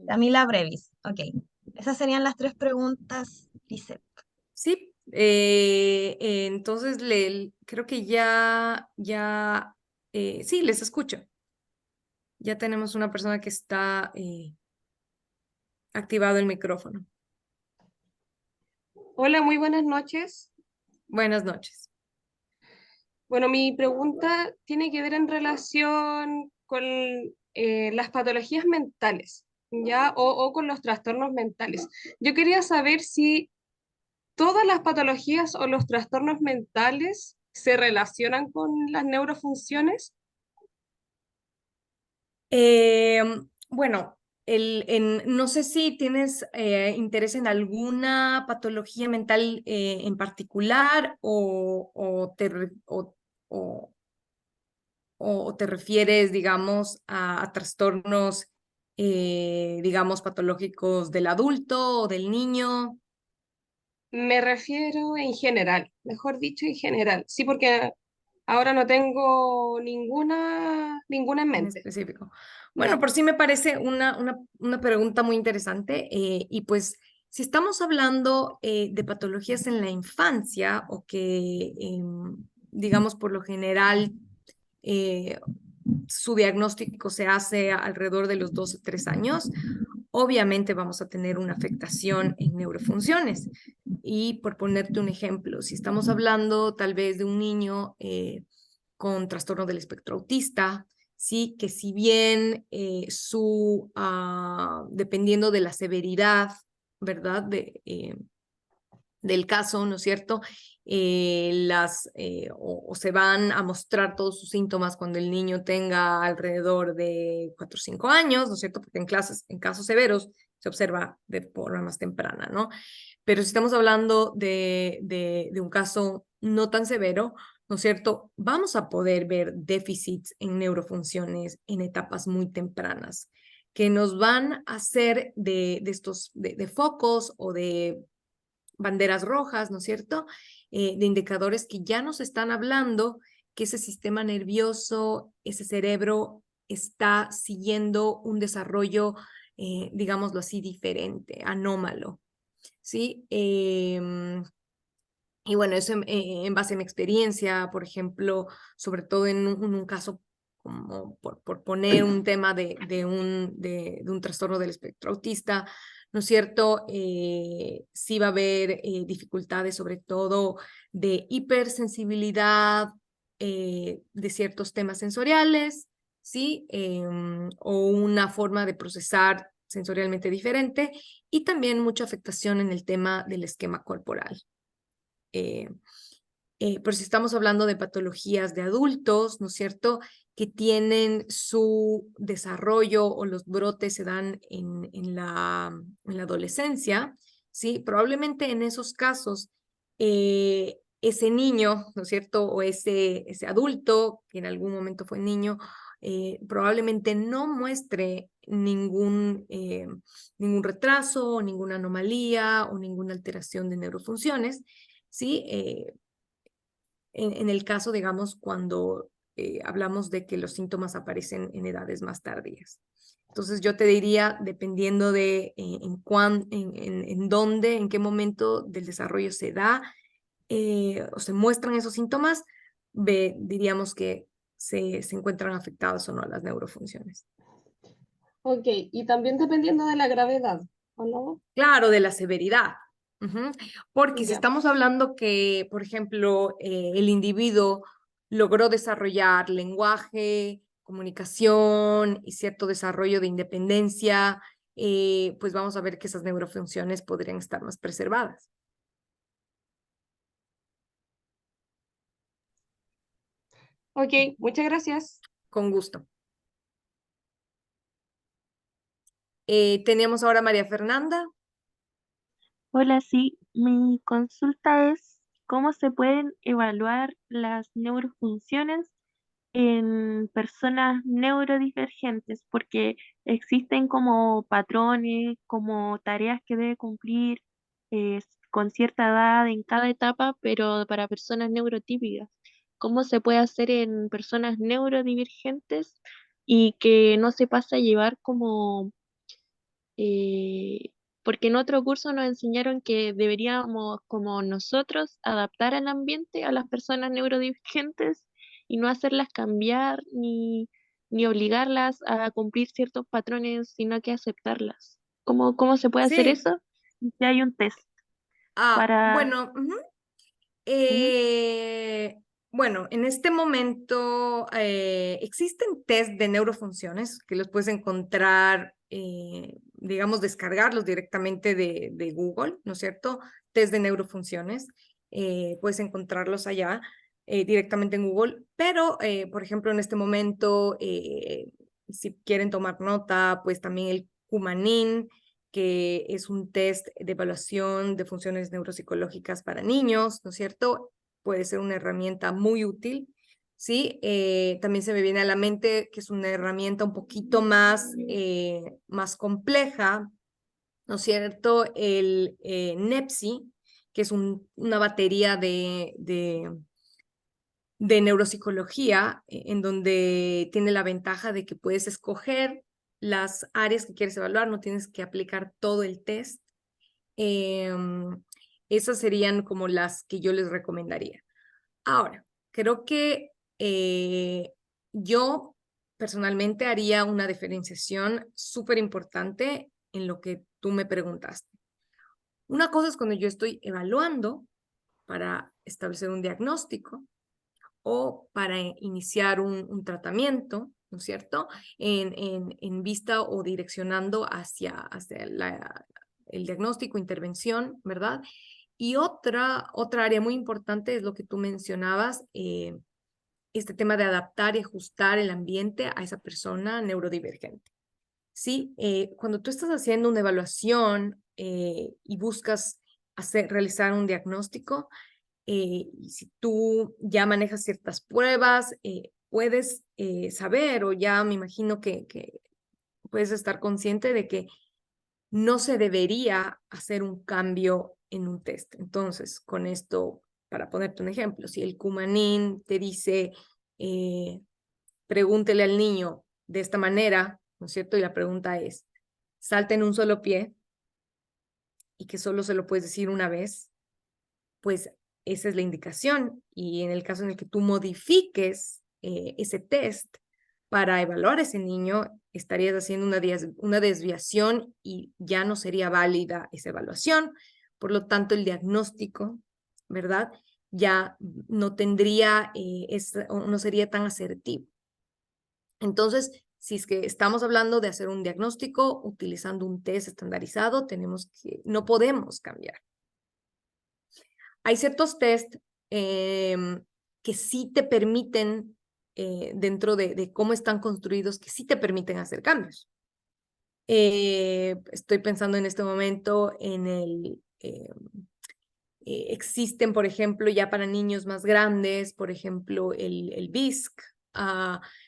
Camila Brevis. Ok, esas serían las 3 preguntas, dice. Sí, entonces creo que sí, les escucho. Ya tenemos una persona que está activado el micrófono. Hola, muy buenas noches. Buenas noches. Bueno, mi pregunta tiene que ver en relación con las patologías mentales, ¿ya? O con los trastornos mentales. Yo quería saber si todas las patologías o los trastornos mentales se relacionan con las neurofunciones. Bueno, no sé si tienes interés en alguna patología mental en particular o- o te refieres, digamos, a trastornos, digamos, patológicos del adulto o del niño. Me refiero en general, mejor dicho, en general. Sí, porque ahora no tengo ninguna en En mente. específico. Bueno, Ya. por sí me parece una pregunta muy interesante y pues si estamos hablando de patologías en la infancia o que, digamos, por lo general su diagnóstico se hace alrededor de los 2 o 3 años, obviamente vamos a tener una afectación en neurofunciones. Y por ponerte un ejemplo, si estamos hablando tal vez de un niño con trastorno del espectro autista, sí, que si bien dependiendo de la severidad, ¿verdad? Del caso, ¿no es cierto? O se van a mostrar todos sus síntomas cuando el niño tenga alrededor de 4 o 5 años, ¿no es cierto? Porque en casos severos se observa de forma más temprana, ¿no? Pero si estamos hablando de un caso no tan severo, ¿no es cierto? Vamos a poder ver déficits en neurofunciones en etapas muy tempranas que nos van a hacer de focos o de banderas rojas, ¿no es cierto? De indicadores que ya nos están hablando que ese sistema nervioso, ese cerebro está siguiendo un desarrollo, digámoslo así, diferente, anómalo, ¿sí? Y bueno, eso en base a mi experiencia, por ejemplo, sobre todo en un caso como por poner un tema de un trastorno del espectro autista, ¿no es cierto? Sí va a haber dificultades, sobre todo de hipersensibilidad de ciertos temas sensoriales, ¿sí? O una forma de procesar sensorialmente diferente y también mucha afectación en el tema del esquema corporal. Pero si estamos hablando de patologías de adultos, ¿no es cierto?, que tienen su desarrollo o los brotes se dan en la adolescencia, ¿sí? Probablemente en esos casos ese niño, ¿no es cierto?, o ese adulto que en algún momento fue niño, probablemente no muestre ningún retraso, ninguna anomalía o ninguna alteración de neurofunciones, ¿sí? En el caso, digamos, cuando hablamos de que los síntomas aparecen en edades más tardías. Entonces yo te diría, dependiendo de en dónde, en qué momento del desarrollo se da o se muestran esos síntomas, diríamos que se encuentran afectadas o no las neurofunciones. Ok, y también dependiendo de la gravedad, ¿o no? Claro, de la severidad. Ujú. Porque si Ya. estamos hablando que, por ejemplo, el individuo logró desarrollar lenguaje, comunicación y cierto desarrollo de independencia, pues vamos a ver que esas neurofunciones podrían estar más preservadas. Ok, muchas gracias. Con gusto. Tenemos ahora a María Fernanda. Hola, sí, mi consulta es cómo se pueden evaluar las neurofunciones en personas neurodivergentes, porque existen como patrones, como tareas que debe cumplir con cierta edad en cada etapa, pero para personas neurotípicas. ¿Cómo se puede hacer en personas neurodivergentes y que no se pase a llevar como eh, porque en otro curso nos enseñaron que deberíamos, como nosotros, adaptar al ambiente a las personas neurodivergentes y no hacerlas cambiar ni obligarlas a cumplir ciertos patrones, sino que aceptarlas. ¿Cómo se puede hacer Sí. eso? Si hay un test para... Bueno, ujú. Ujú. Bueno, en este momento existen test de neurofunciones que los puedes encontrar, digamos, descargarlos directamente de Google, ¿no es cierto? Test de neurofunciones, puedes encontrarlos allá directamente en Google, pero, por ejemplo, en este momento, si quieren tomar nota, pues también el Cumanin, que es un test de evaluación de funciones neuropsicológicas para niños, ¿no es cierto? Puede ser una herramienta muy útil, ¿sí? También se me viene a la mente que es una herramienta un poquito más compleja, ¿no es cierto? El NEPSI, que es una batería de neuropsicología, en donde tiene la ventaja de que puedes escoger las áreas que quieres evaluar, no tienes que aplicar todo el test. Esas serían como las que yo les recomendaría. Ahora, creo que yo personalmente haría una diferenciación súper importante en lo que tú me preguntaste. Una cosa es cuando yo estoy evaluando para establecer un diagnóstico o para iniciar un tratamiento, ¿no es cierto? En vista o direccionando hacia el diagnóstico, intervención, ¿verdad? Y otra área muy importante es lo que tú mencionabas, este tema de adaptar y ajustar el ambiente a esa persona neurodivergente. ¿Sí? Cuando tú estás haciendo una evaluación y buscas realizar un diagnóstico, y si tú ya manejas ciertas pruebas, puedes saber o ya me imagino que puedes estar consciente de que no se debería hacer un cambio en un test. Entonces, con esto, para ponerte un ejemplo, si el Cumanín te dice, pregúntele al niño de esta manera, ¿no es cierto? Y la pregunta es, salta en un solo pie y que solo se lo puedes decir una vez, pues esa es la indicación. Y en el caso en el que tú modifiques ese test para evaluar a ese niño, estarías haciendo una desviación y ya no sería válida esa evaluación. Por lo tanto, el diagnóstico, ¿verdad? Ya no tendría, no sería tan asertivo. Entonces, si es que estamos hablando de hacer un diagnóstico utilizando un test estandarizado, no podemos cambiar. Hay ciertos test que sí te permiten, dentro de cómo están construidos, que sí te permiten hacer cambios. Estoy pensando en este momento en existen, por ejemplo, ya para niños más grandes, por ejemplo, el BISC.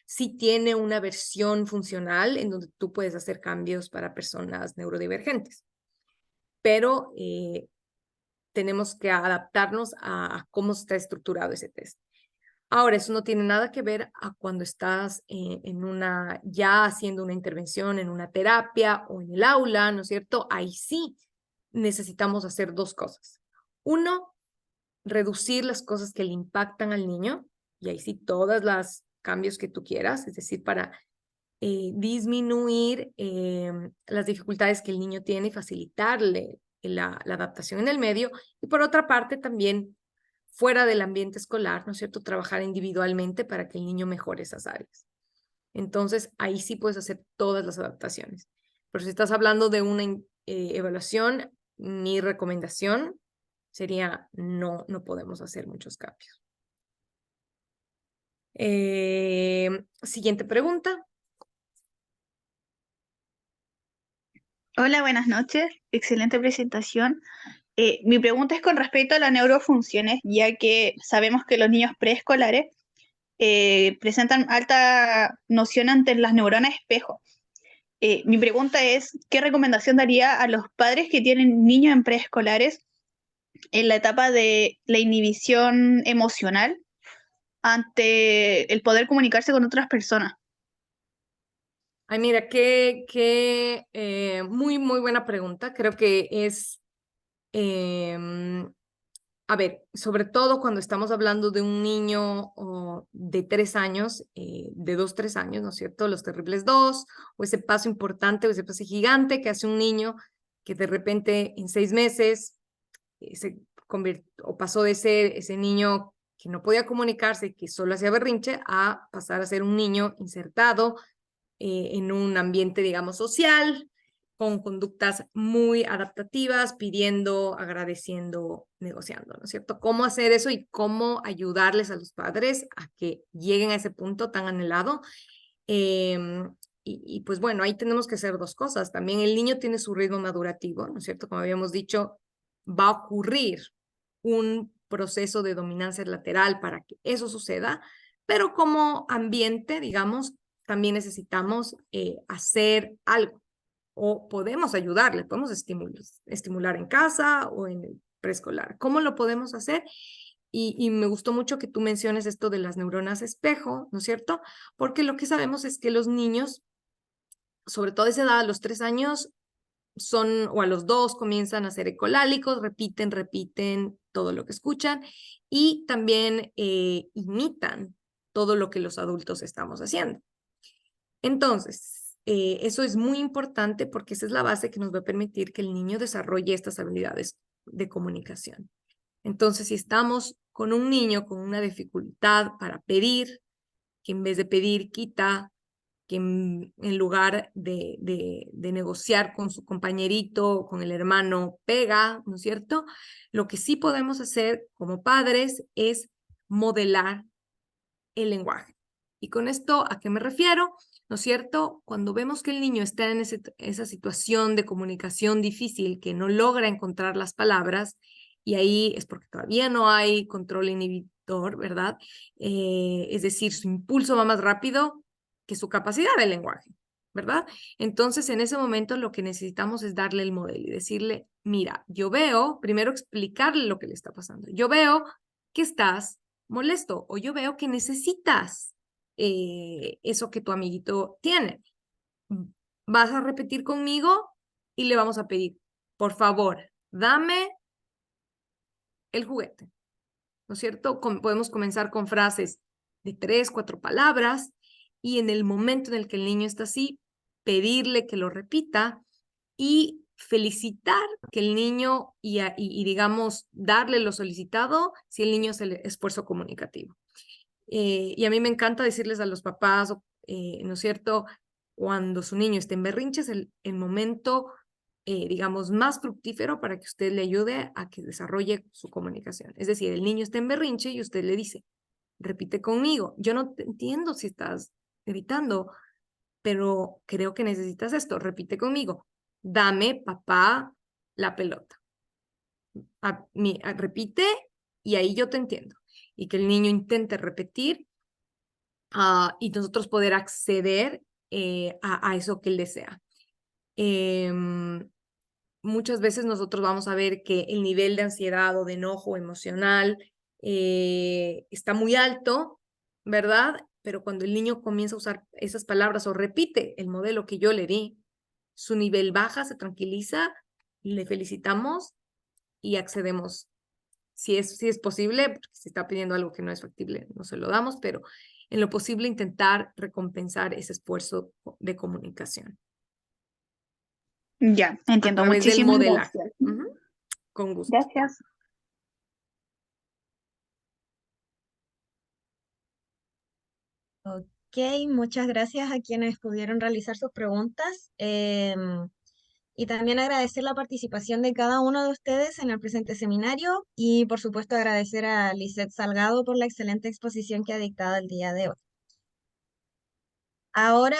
Sí tiene una versión funcional en donde tú puedes hacer cambios para personas neurodivergentes. Pero tenemos que adaptarnos a cómo está estructurado ese test. Ahora, eso no tiene nada que ver a cuando estás ya haciendo una intervención en una terapia o en el aula, ¿no es cierto? Ahí sí necesitamos hacer dos cosas. Uno, reducir las cosas que le impactan al niño, y ahí sí todos los cambios que tú quieras, es decir, para disminuir las dificultades que el niño tiene y facilitarle la adaptación en el medio. Y por otra parte, también fuera del ambiente escolar, ¿no es cierto? Trabajar individualmente para que el niño mejore esas áreas. Entonces, ahí sí puedes hacer todas las adaptaciones. Pero si estás hablando de una evaluación, mi recomendación sería no podemos hacer muchos cambios. Siguiente pregunta. Hola, buenas noches. Excelente presentación. Mi pregunta es con respecto a las neurofunciones, ya que sabemos que los niños preescolares presentan alta noción ante las neuronas espejo. Mi pregunta es, ¿qué recomendación daría a los padres que tienen niños en preescolares en la etapa de la inhibición emocional ante el poder comunicarse con otras personas? Ay, mira, muy, muy buena pregunta. Creo que es, a ver, sobre todo cuando estamos hablando de un niño de 3 años, de 2, 3 años, ¿no es cierto? Los terribles 2, o ese paso importante, o ese paso gigante que hace un niño que de repente en 6 meses se convirtió o pasó de ser ese niño que no podía comunicarse, que solo hacía berrinche, a pasar a ser un niño insertado en un ambiente, digamos, social, con conductas muy adaptativas, pidiendo, agradeciendo, negociando, ¿no es cierto? ¿Cómo hacer eso y cómo ayudarles a los padres a que lleguen a ese punto tan anhelado? Y pues bueno, ahí tenemos que hacer dos cosas. También el niño tiene su ritmo madurativo, ¿no es cierto? Como habíamos dicho, va a ocurrir un proceso de dominancia lateral para que eso suceda, pero como ambiente, digamos, también necesitamos hacer algo o podemos ayudarle, podemos estimular en casa o en el preescolar. ¿Cómo lo podemos hacer? Y me gustó mucho que tú menciones esto de las neuronas espejo, ¿no es cierto? Porque lo que sabemos es que los niños, sobre todo a esa edad, a los 3 años, o a los 2 comienzan a ser ecolálicos, repiten todo lo que escuchan y también imitan todo lo que los adultos estamos haciendo. Entonces, eso es muy importante porque esa es la base que nos va a permitir que el niño desarrolle estas habilidades de comunicación. Entonces, si estamos con un niño con una dificultad para pedir, que en vez de pedir quita, que en lugar de negociar con su compañerito, con el hermano, pega, ¿no es cierto? Lo que sí podemos hacer como padres es modelar el lenguaje. Y con esto, ¿a qué me refiero? ¿No es cierto? Cuando vemos que el niño está en esa situación de comunicación difícil, que no logra encontrar las palabras, y ahí es porque todavía no hay control inhibidor, ¿verdad? Es decir, su impulso va más rápido que su capacidad de lenguaje, ¿verdad? Entonces, en ese momento lo que necesitamos es darle el modelo y decirle, mira, yo veo, primero explicarle lo que le está pasando. Yo veo que estás molesto o yo veo que necesitas eso que tu amiguito tiene. Vas a repetir conmigo y le vamos a pedir, por favor, dame el juguete, ¿no es cierto? Podemos comenzar con frases de 3, 4 palabras y en el momento en el que el niño está así, pedirle que lo repita y felicitar que el niño y digamos, darle lo solicitado si el niño hace el esfuerzo comunicativo. Y a mí me encanta decirles a los papás, ¿no es cierto? Cuando su niño esté en berrinches, el momento, digamos, más fructífero para que usted le ayude a que desarrolle su comunicación. Es decir, el niño está en berrinche y usted le dice, repite conmigo, yo no te entiendo si estás gritando, pero creo que necesitas esto, repite conmigo, dame, papá, la pelota. Repite y ahí yo te entiendo. Y que el niño intente repetir y nosotros poder acceder a eso que él desea. Muchas veces nosotros vamos a ver que el nivel de ansiedad o de enojo emocional está muy alto, ¿verdad? Pero cuando el niño comienza a usar esas palabras o repite el modelo que yo le di, su nivel baja, se tranquiliza, le felicitamos y accedemos. Si es posible, porque si está pidiendo algo que no es factible, no se lo damos, pero en lo posible intentar recompensar ese esfuerzo de comunicación Ya, a entiendo. través del Muchísimas modelaje. gracias. Con gusto. Gracias. Ok, muchas gracias a quienes pudieron realizar sus preguntas. Y también agradecer la participación de cada uno de ustedes en el presente seminario y por supuesto agradecer a Lisette Salgado por la excelente exposición que ha dictado el día de hoy. Ahora